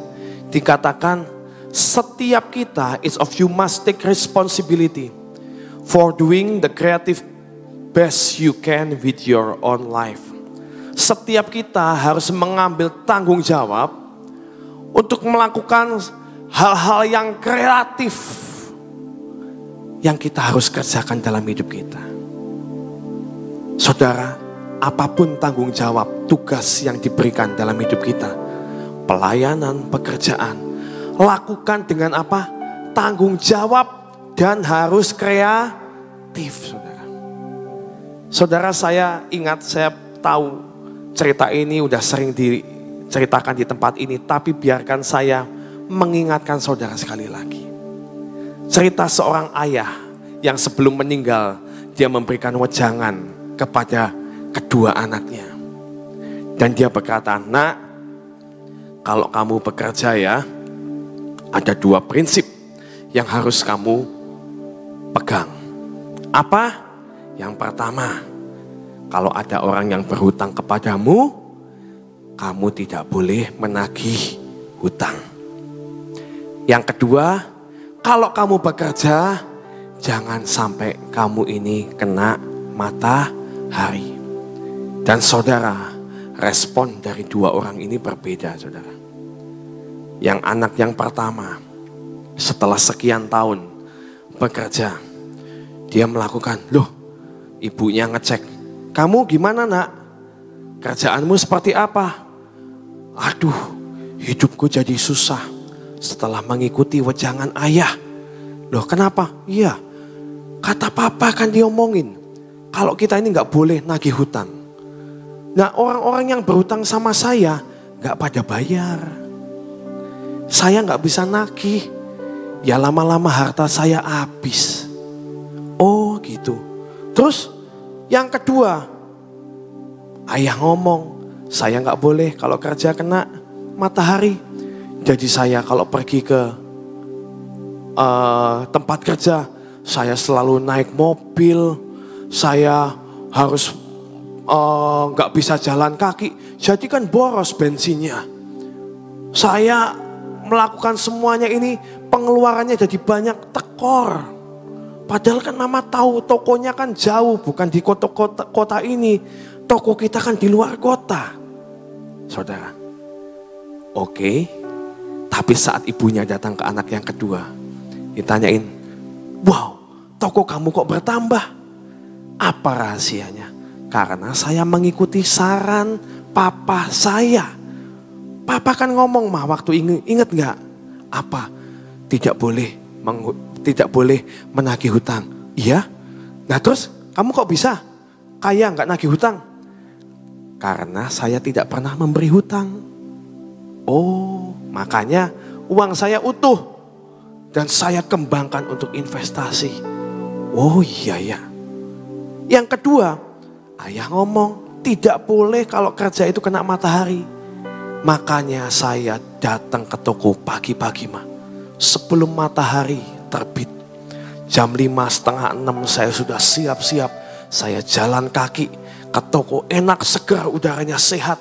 dikatakan, setiap kita, each of you must take responsibility for doing the creative best you can with your own life. Setiap kita harus mengambil tanggung jawab untuk melakukan hal-hal yang kreatif yang kita harus kerjakan dalam hidup kita. Saudara, apapun tanggung jawab, tugas yang diberikan dalam hidup kita, pelayanan, pekerjaan, lakukan dengan apa? Tanggung jawab dan harus kreatif, saudara. Saudara, saya ingat, saya tahu cerita ini udah sering diceritakan di tempat ini, tapi biarkan saya mengingatkan saudara sekali lagi. Cerita seorang ayah yang sebelum meninggal, dia memberikan wejangan kepada kedua anaknya. Dan dia berkata, "Nak, kalau kamu bekerja ya, ada 2 prinsip yang harus kamu pegang." Apa? Yang pertama, kalau ada orang yang berhutang kepadamu, kamu tidak boleh menagih hutang. Yang kedua, kalau kamu bekerja, jangan sampai kamu ini kena matahari. Dan saudara, respon dari 2 orang ini berbeda, saudara. Yang anak yang pertama, setelah sekian tahun bekerja, dia melakukan, loh, ibunya ngecek, "Kamu gimana, Nak? Kerjaanmu seperti apa?" "Aduh, hidupku jadi susah setelah mengikuti wejangan ayah." "Loh, kenapa?" "Iya, kata papa kan diomongin, kalau kita ini gak boleh nagih hutang. Nah, orang-orang yang berhutang sama saya gak pada bayar. Saya gak bisa nagih. Ya lama-lama harta saya habis." Oh gitu. Terus yang kedua, ayah ngomong, "Saya gak boleh kalau kerja kena matahari. Jadi saya kalau pergi ke tempat kerja, saya selalu naik mobil. Saya harus gak bisa jalan kaki. Jadi kan boros bensinnya. Saya melakukan semuanya ini, pengeluarannya jadi banyak, tekor. Padahal kan mama tahu tokonya kan jauh, bukan di kota ini. Toko kita kan di luar kota." Saudara, oke. Tapi saat ibunya datang ke anak yang kedua, ditanyain, "Wow, toko kamu kok bertambah? Apa rahasianya?" "Karena saya mengikuti saran papa saya. Papa kan ngomong, mah, waktu inget gak? Apa? Tidak boleh menagih hutang." "Iya? Nah terus kamu kok bisa kaya gak nagih hutang?" "Karena saya tidak pernah memberi hutang." "Oh, makanya uang saya utuh dan saya kembangkan untuk investasi." "Oh iya ya." Yang kedua, ayah ngomong, tidak boleh kalau kerja itu kena matahari. Makanya saya datang ke toko pagi-pagi, mah, sebelum matahari terbit. Jam 5:30, 6 saya sudah siap-siap. Saya jalan kaki ke toko, enak, segar, udaranya sehat.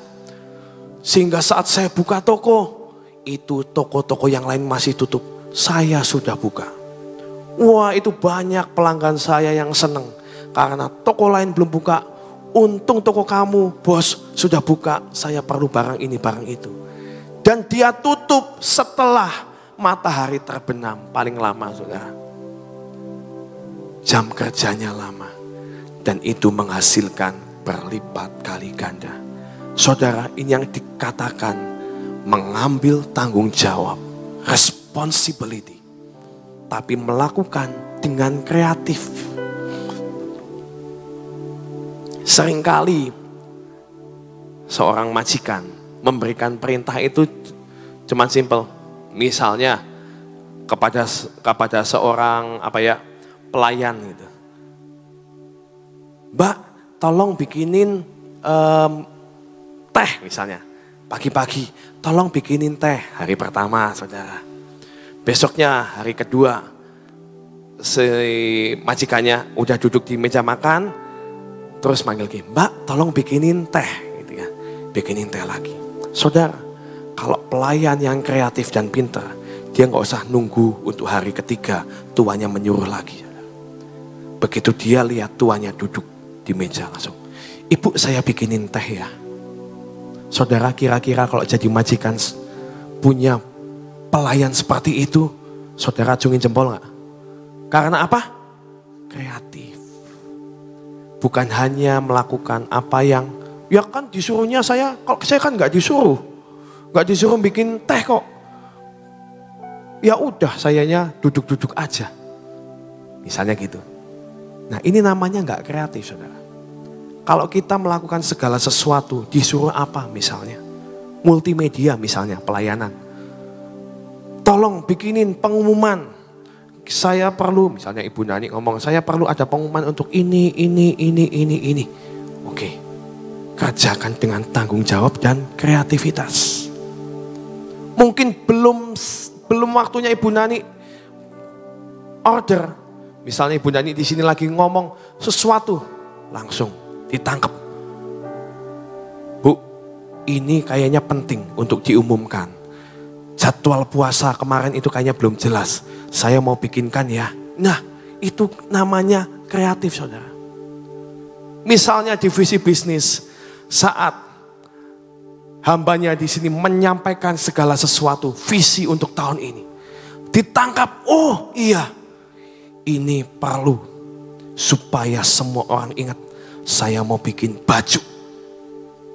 Sehingga saat saya buka toko, itu toko-toko yang lain masih tutup. Saya sudah buka. Wah, itu banyak pelanggan saya yang seneng. Karena toko lain belum buka. "Untung toko kamu, bos, sudah buka. Saya perlu barang ini, barang itu." Dan dia tutup setelah matahari terbenam, paling lama, saudara. Jam kerjanya lama. Dan itu menghasilkan berlipat kali ganda. Saudara, ini yang dikatakan mengambil tanggung jawab, responsibility. Tapi melakukan dengan kreatif. Seringkali seorang majikan memberikan perintah itu cuman simpel. Misalnya kepada seorang pelayan gitu. "Mbak, tolong bikinin teh," misalnya. Pagi-pagi, "Tolong bikinin teh." Hari pertama, saudara. Besoknya, hari kedua, si majikannya udah duduk di meja makan. Terus manggil lagi, "Mbak, tolong bikinin teh," gitu kan. Bikinin teh lagi. Saudara, kalau pelayan yang kreatif dan pintar, dia nggak usah nunggu untuk hari ketiga tuannya menyuruh lagi. Begitu dia lihat tuannya duduk di meja, langsung, "Ibu, saya bikinin teh ya." Saudara, kira-kira kalau jadi majikan punya pelayan seperti itu, saudara acungin jempol nggak? Karena apa? Kreatif. Bukan hanya melakukan apa yang, ya kan disuruhnya saya kan nggak disuruh bikin teh kok. Ya udah, sayanya duduk-duduk aja. Misalnya gitu. Nah, ini namanya nggak kreatif, saudara. Kalau kita melakukan segala sesuatu, disuruh apa misalnya? Multimedia misalnya, pelayanan. Tolong bikinin pengumuman. Saya perlu, misalnya Ibu Nani ngomong, saya perlu ada pengumuman untuk ini. Oke, kerjakan dengan tanggung jawab dan kreativitas. Mungkin belum waktunya Ibu Nani order. Misalnya Ibu Nani di sini lagi ngomong sesuatu, langsung ditangkap. Bu, ini kayaknya penting untuk diumumkan. Jadwal puasa kemarin itu kayaknya belum jelas. Saya mau bikinkan ya. Nah, itu namanya kreatif, saudara. Misalnya divisi bisnis, saat hambanya di sini menyampaikan segala sesuatu, visi untuk tahun ini. Ditangkap, oh iya, ini perlu supaya semua orang ingat, saya mau bikin baju,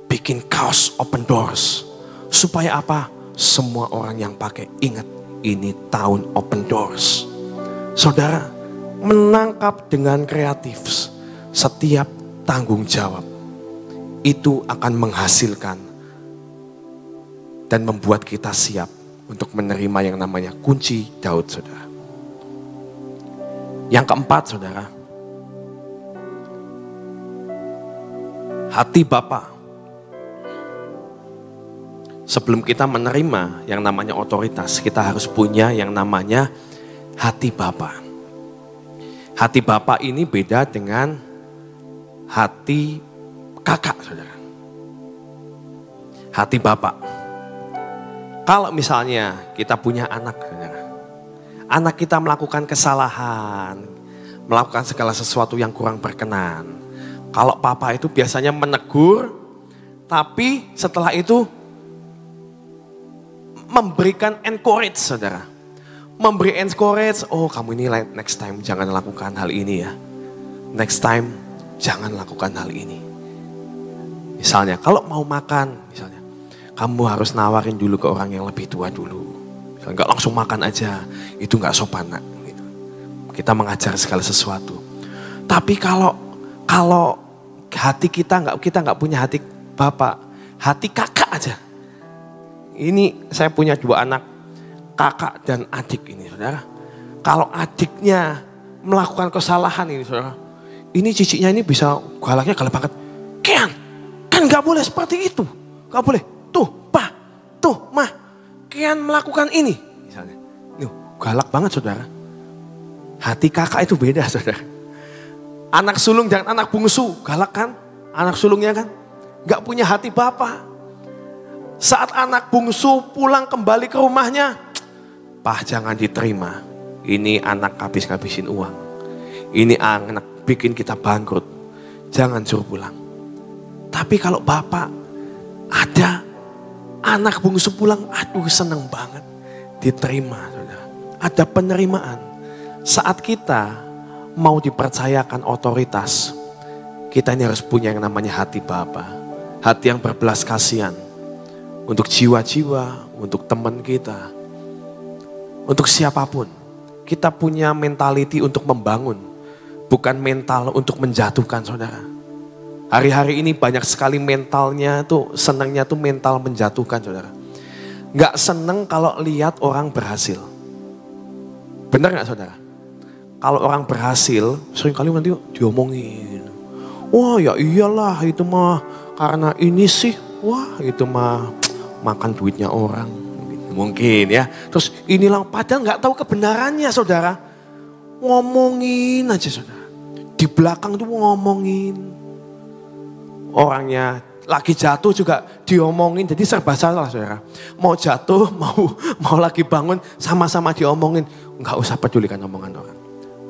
bikin kaos open doors. Supaya apa? Semua orang yang pakai ingat, ini tahun open doors. Saudara, menangkap dengan kreatif setiap tanggung jawab itu akan menghasilkan dan membuat kita siap untuk menerima yang namanya kunci Daud, saudara. Yang keempat, saudara, hati Bapa. Sebelum kita menerima yang namanya otoritas, kita harus punya yang namanya hati Bapa. Hati Bapa ini beda dengan hati kakak, saudara. Hati Bapa. Kalau misalnya kita punya anak, saudara. Anak kita melakukan kesalahan, melakukan segala sesuatu yang kurang berkenan. Kalau papa itu biasanya menegur, tapi setelah itu memberikan encourage, saudara. Memberi encourage, oh kamu ini next time jangan lakukan hal ini ya. Next time jangan lakukan hal ini. Misalnya kalau mau makan, misalnya kamu harus nawarin dulu ke orang yang lebih tua dulu. Misalnya, gak langsung makan aja, itu gak sopan nak. Gitu. Kita mengajar segala sesuatu. Tapi kalau hati kita nggak punya hati Bapak, hati kakak aja. Ini saya punya 2 anak, kakak dan adik ini, saudara. Kalau adiknya melakukan kesalahan ini, saudara, ini ciciknya ini bisa galaknya galak banget. Kian, kan nggak boleh seperti itu, nggak boleh. Tuh, pa, tuh, mah, Kian melakukan ini, misalnya. Galak banget, saudara. Hati kakak itu beda, saudara. Anak sulung jangan anak bungsu, galak kan? Anak sulungnya kan, nggak punya hati Bapak. Saat anak bungsu pulang kembali ke rumahnya, Pak jangan diterima. Ini anak habis-habisin uang. Ini anak bikin kita bangkrut. Jangan suruh pulang. Tapi kalau Bapak ada anak bungsu pulang, aduh seneng banget. Diterima, saudara. Ada penerimaan. Saat kita mau dipercayakan otoritas, kita ini harus punya yang namanya hati Bapa. Hati yang berbelas kasihan. Untuk jiwa-jiwa, untuk teman kita, untuk siapapun. Kita punya mentality untuk membangun, bukan mental untuk menjatuhkan, saudara. Hari-hari ini banyak sekali mentalnya tuh, senangnya tuh mental menjatuhkan, saudara. Gak seneng kalau lihat orang berhasil. Benar gak, saudara? Kalau orang berhasil, seringkali nanti diomongin. Wah ya iyalah itu mah karena ini sih, wah itu mah makan duitnya orang, mungkin ya. Terus inilah padahal nggak tahu kebenarannya, saudara. Ngomongin aja, saudara. Di belakang tuh ngomongin. Orangnya lagi jatuh juga diomongin, jadi serba salah, saudara. Mau jatuh, mau lagi bangun, sama-sama diomongin. Nggak usah pedulikan omongan orang.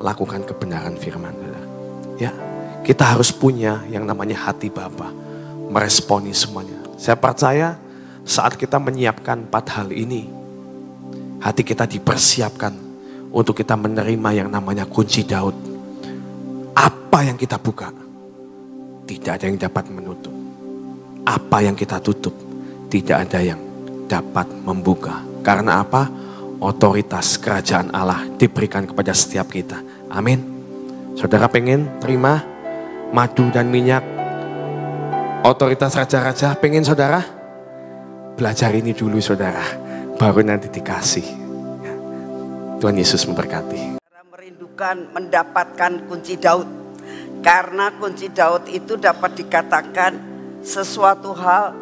Lakukan kebenaran firman, saudara. Ya, kita harus punya yang namanya hati Bapa, meresponi semuanya. Saya percaya saat kita menyiapkan 4 hal ini, hati kita dipersiapkan untuk kita menerima yang namanya kunci Daud. Apa yang kita buka, tidak ada yang dapat menutup. Apa yang kita tutup, tidak ada yang dapat membuka. Karena apa? Otoritas kerajaan Allah diberikan kepada setiap kita. Amin. Saudara pengen terima madu dan minyak otoritas raja-raja. Pengen saudara? Belajar ini dulu saudara, baru nanti dikasih. Tuhan Yesus memberkati. Merindukan mendapatkan kunci Daud. Karena kunci Daud itu dapat dikatakan sesuatu hal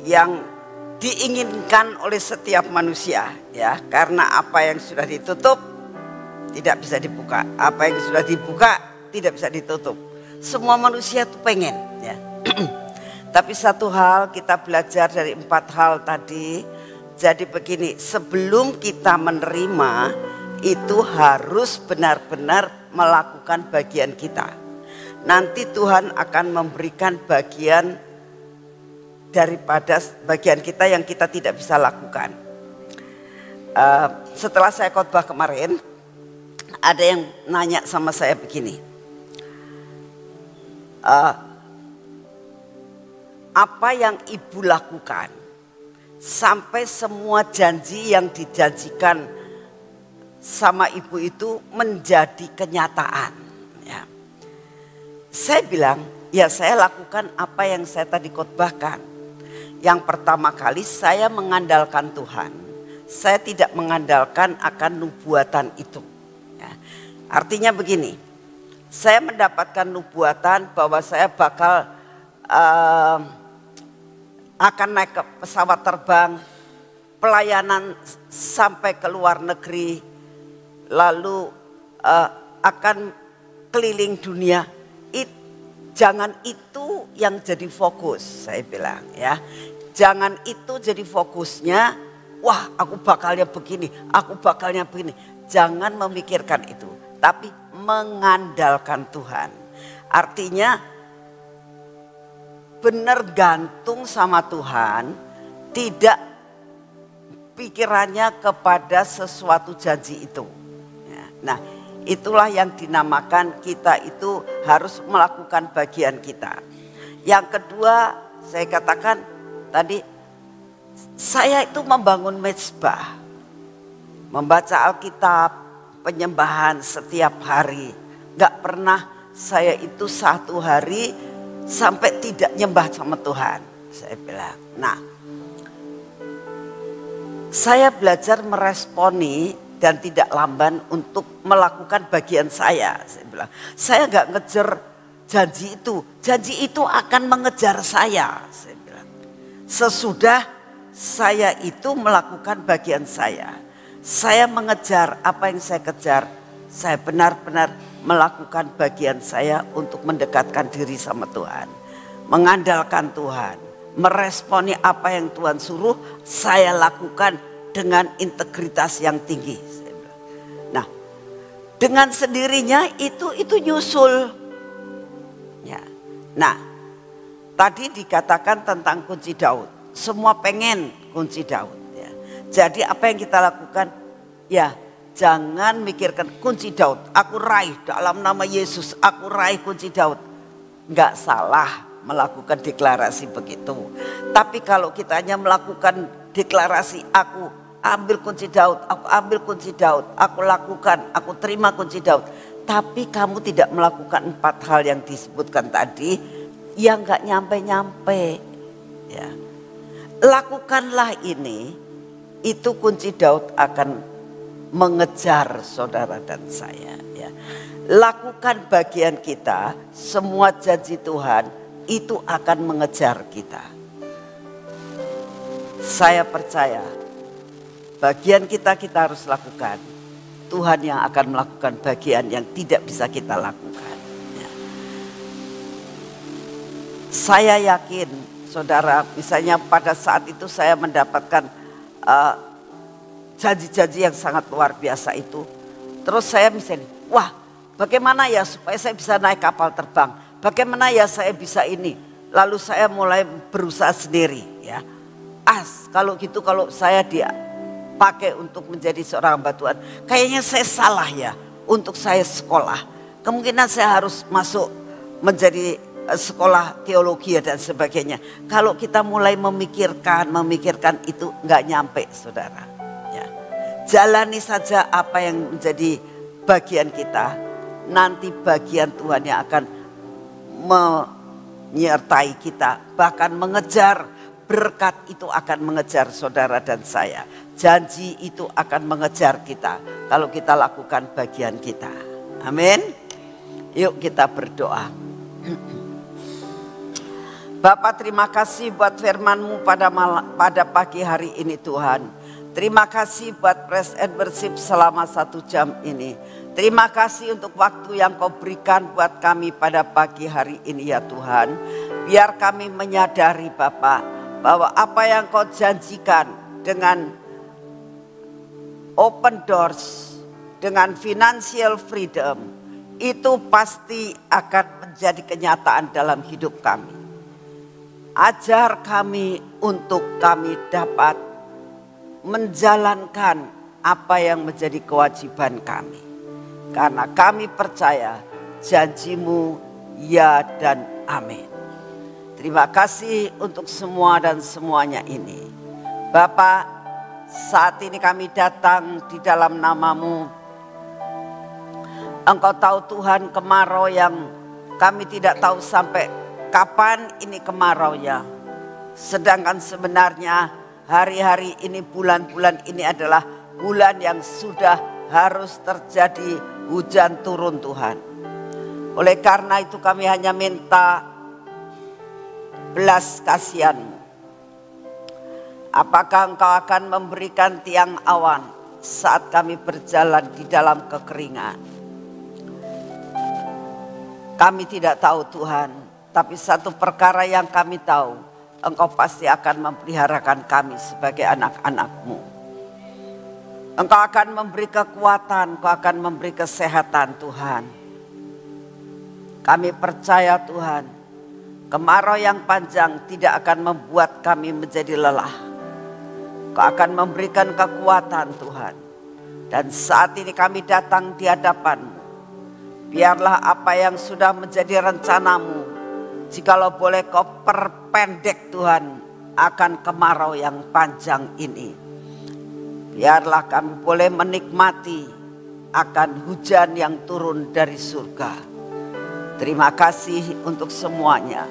yang diinginkan oleh setiap manusia, ya. Karena apa yang sudah ditutup tidak bisa dibuka, apa yang sudah dibuka tidak bisa ditutup. Semua manusia itu pengen, ya. Tapi satu hal kita belajar dari 4 hal tadi. Jadi begini, sebelum kita menerima itu harus benar-benar melakukan bagian kita. Nanti Tuhan akan memberikan bagian daripada bagian kita yang kita tidak bisa lakukan. Setelah saya khotbah kemarin, ada yang nanya sama saya begini, apa yang ibu lakukan sampai semua janji yang dijanjikan sama ibu itu menjadi kenyataan, ya. Saya bilang, ya saya lakukan apa yang saya tadi khotbahkan. Yang pertama kali saya mengandalkan Tuhan. Saya tidak mengandalkan akan nubuatan itu, ya. Artinya begini, saya mendapatkan nubuatan bahwa saya bakal akan naik ke pesawat terbang, pelayanan sampai ke luar negeri, lalu akan keliling dunia. Jangan itu yang jadi fokus, saya bilang, ya. Jangan itu jadi fokusnya, wah aku bakalnya begini, aku bakalnya begini. Jangan memikirkan itu, tapi mengandalkan Tuhan. Artinya benar gantung sama Tuhan, tidak pikirannya kepada sesuatu janji itu. Nah, itulah yang dinamakan kita itu harus melakukan bagian kita. Yang kedua, saya katakan tadi, saya itu membangun mezbah, membaca Alkitab, penyembahan setiap hari. Gak pernah saya itu satu hari sampai tidak nyembah sama Tuhan, saya bilang. Nah, saya belajar meresponi dan tidak lamban untuk melakukan bagian saya bilang. Saya gak ngejar janji itu akan mengejar saya bilang. Sesudah saya itu melakukan bagian saya mengejar apa yang saya kejar, saya benar-benar melakukan bagian saya untuk mendekatkan diri sama Tuhan, mengandalkan Tuhan, meresponi apa yang Tuhan suruh, saya lakukan dengan integritas yang tinggi. Nah, dengan sendirinya itu nyusul. Ya. Nah, tadi dikatakan tentang kunci Daud, semua pengen kunci Daud. Ya. Jadi apa yang kita lakukan? Ya, jangan mikirkan kunci Daud, aku raih dalam nama Yesus, aku raih kunci Daud. Enggak salah melakukan deklarasi begitu. Tapi kalau kita hanya melakukan deklarasi, aku ambil kunci Daud, aku ambil kunci Daud, aku lakukan, aku terima kunci Daud. Tapi kamu tidak melakukan 4 hal yang disebutkan tadi, yang enggak nyampe-nyampe. Ya. Lakukanlah ini, itu kunci Daud akan mengejar saudara dan saya, ya. Lakukan bagian kita, semua janji Tuhan itu akan mengejar kita. Saya percaya bagian kita harus lakukan. Tuhan yang akan melakukan bagian yang tidak bisa kita lakukan, ya. Saya yakin saudara, misalnya pada saat itu saya mendapatkan janji-janji yang sangat luar biasa itu. Terus saya misalnya, wah bagaimana ya supaya saya bisa naik kapal terbang? Bagaimana ya saya bisa ini? Lalu saya mulai berusaha sendiri, ya. Kalau gitu, kalau saya dipakai untuk menjadi seorang hamba Tuhan, kayaknya saya salah ya untuk saya sekolah. Kemungkinan saya harus masuk menjadi sekolah teologi dan sebagainya. Kalau kita mulai memikirkan itu nggak nyampe, saudara. Jalani saja apa yang menjadi bagian kita. Nanti bagian Tuhan yang akan menyertai kita, bahkan mengejar. Berkat itu akan mengejar saudara dan saya. Janji itu akan mengejar kita kalau kita lakukan bagian kita. Amin. Yuk kita berdoa. Bapak, terima kasih buat firman-Mu pada pagi hari ini Tuhan. Terima kasih buat Praise and Worship selama 1 jam ini. Terima kasih untuk waktu yang Kau berikan buat kami pada pagi hari ini ya Tuhan. Biar kami menyadari Bapak, bahwa apa yang Kau janjikan dengan open doors, dengan financial freedom, itu pasti akan menjadi kenyataan dalam hidup kami. Ajar kami untuk kami dapat menjalankan apa yang menjadi kewajiban kami. Karena kami percaya janji-Mu ya dan amin. Terima kasih untuk semua dan semuanya ini. Bapak, saat ini kami datang di dalam nama-Mu. Engkau tahu Tuhan kemarau yang kami tidak tahu sampai kapan ini kemaraunya. Sedangkan sebenarnya hari-hari ini, bulan-bulan ini adalah bulan yang sudah harus terjadi hujan turun Tuhan. Oleh karena itu kami hanya minta belas kasihan-Mu. Apakah Engkau akan memberikan tiang awan saat kami berjalan di dalam kekeringan? Kami tidak tahu Tuhan, tapi satu perkara yang kami tahu, Engkau pasti akan memeliharakan kami sebagai anak-anak-Mu. Engkau akan memberi kekuatan, Engkau akan memberi kesehatan Tuhan. Kami percaya Tuhan, kemarau yang panjang tidak akan membuat kami menjadi lelah. Kau akan memberikan kekuatan Tuhan. Dan saat ini kami datang di hadapan-Mu. Biarlah apa yang sudah menjadi rencana-Mu, jikalau boleh Kau perpendek Tuhan akan kemarau yang panjang ini. Biarlah kami boleh menikmati akan hujan yang turun dari surga. Terima kasih untuk semuanya.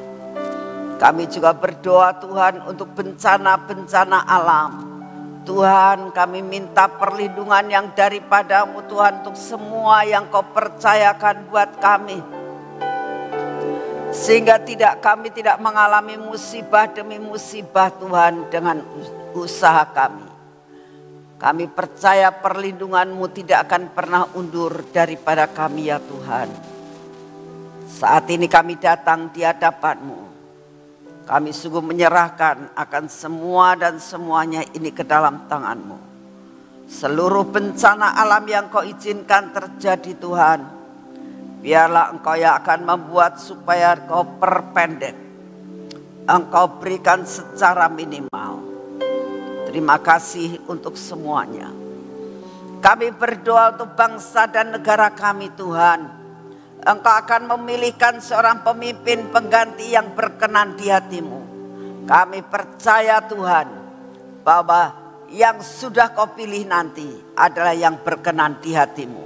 Kami juga berdoa Tuhan untuk bencana-bencana alam. Tuhan, kami minta perlindungan yang daripada-Mu Tuhan untuk semua yang Kau percayakan buat kami. Sehingga kami tidak mengalami musibah demi musibah Tuhan dengan usaha kami. Kami percaya perlindungan-Mu tidak akan pernah undur daripada kami ya Tuhan. Saat ini kami datang di hadapan-Mu. Kami sungguh menyerahkan akan semua dan semuanya ini ke dalam tangan-Mu. Seluruh bencana alam yang Kau izinkan terjadi Tuhan, biarlah Engkau yang akan membuat supaya Kau perpendek. Engkau berikan secara minimal. Terima kasih untuk semuanya. Kami berdoa untuk bangsa dan negara kami Tuhan. Engkau akan memilihkan seorang pemimpin pengganti yang berkenan di hati-Mu. Kami percaya Tuhan bahwa yang sudah Kau pilih nanti adalah yang berkenan di hati-Mu.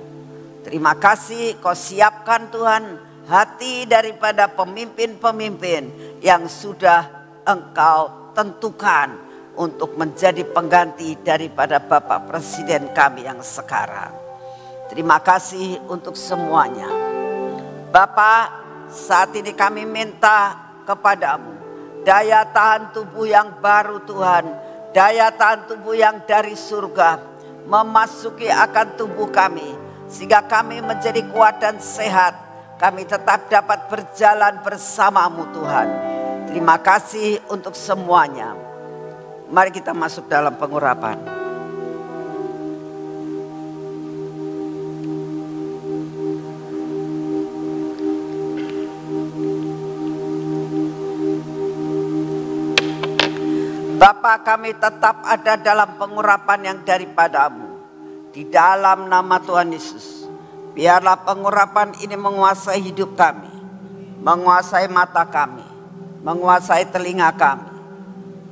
Terima kasih Kau siapkan Tuhan hati daripada pemimpin-pemimpin yang sudah Engkau tentukan untuk menjadi pengganti daripada Bapak Presiden kami yang sekarang. Terima kasih untuk semuanya. Bapak, saat ini kami minta kepada-Mu daya tahan tubuh yang baru Tuhan, daya tahan tubuh yang dari surga memasuki akan tubuh kami, sehingga kami menjadi kuat dan sehat. Kami tetap dapat berjalan bersama-Mu Tuhan. Terima kasih untuk semuanya. Mari kita masuk dalam pengurapan. Bapa, kami tetap ada dalam pengurapan yang daripada-Mu. Di dalam nama Tuhan Yesus, biarlah pengurapan ini menguasai hidup kami, menguasai mata kami, menguasai telinga kami,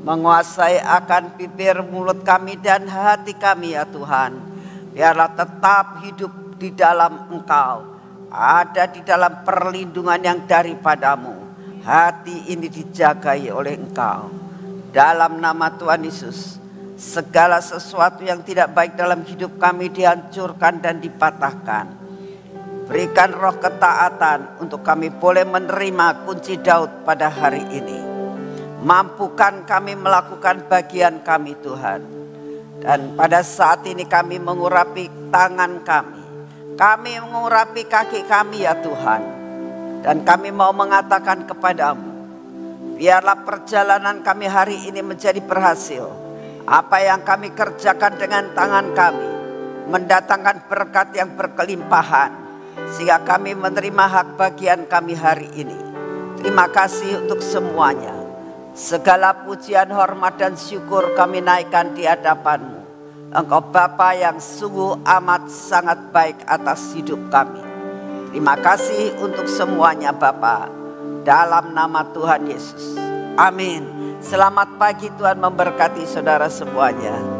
menguasai akan bibir, mulut kami dan hati kami ya Tuhan. Biarlah tetap hidup di dalam Engkau, ada di dalam perlindungan yang daripada-Mu. hati ini dijagai oleh Engkau. Dalam nama Tuhan Yesus, segala sesuatu yang tidak baik dalam hidup kami dihancurkan dan dipatahkan. Berikan roh ketaatan untuk kami boleh menerima kunci Daud pada hari ini. Mampukan kami melakukan bagian kami Tuhan. Dan pada saat ini kami mengurapi tangan kami. Kami mengurapi kaki kami ya Tuhan. Dan kami mau mengatakan kepadamu, biarlah perjalanan kami hari ini menjadi berhasil. Apa yang kami kerjakan dengan tangan kami mendatangkan berkat yang berkelimpahan, sehingga kami menerima hak bagian kami hari ini. Terima kasih untuk semuanya. Segala pujian, hormat dan syukur kami naikkan di hadapan-Mu. Engkau Bapa yang sungguh amat sangat baik atas hidup kami. Terima kasih untuk semuanya Bapa. Dalam nama Tuhan Yesus. Amin. Selamat pagi, Tuhan memberkati saudara semuanya.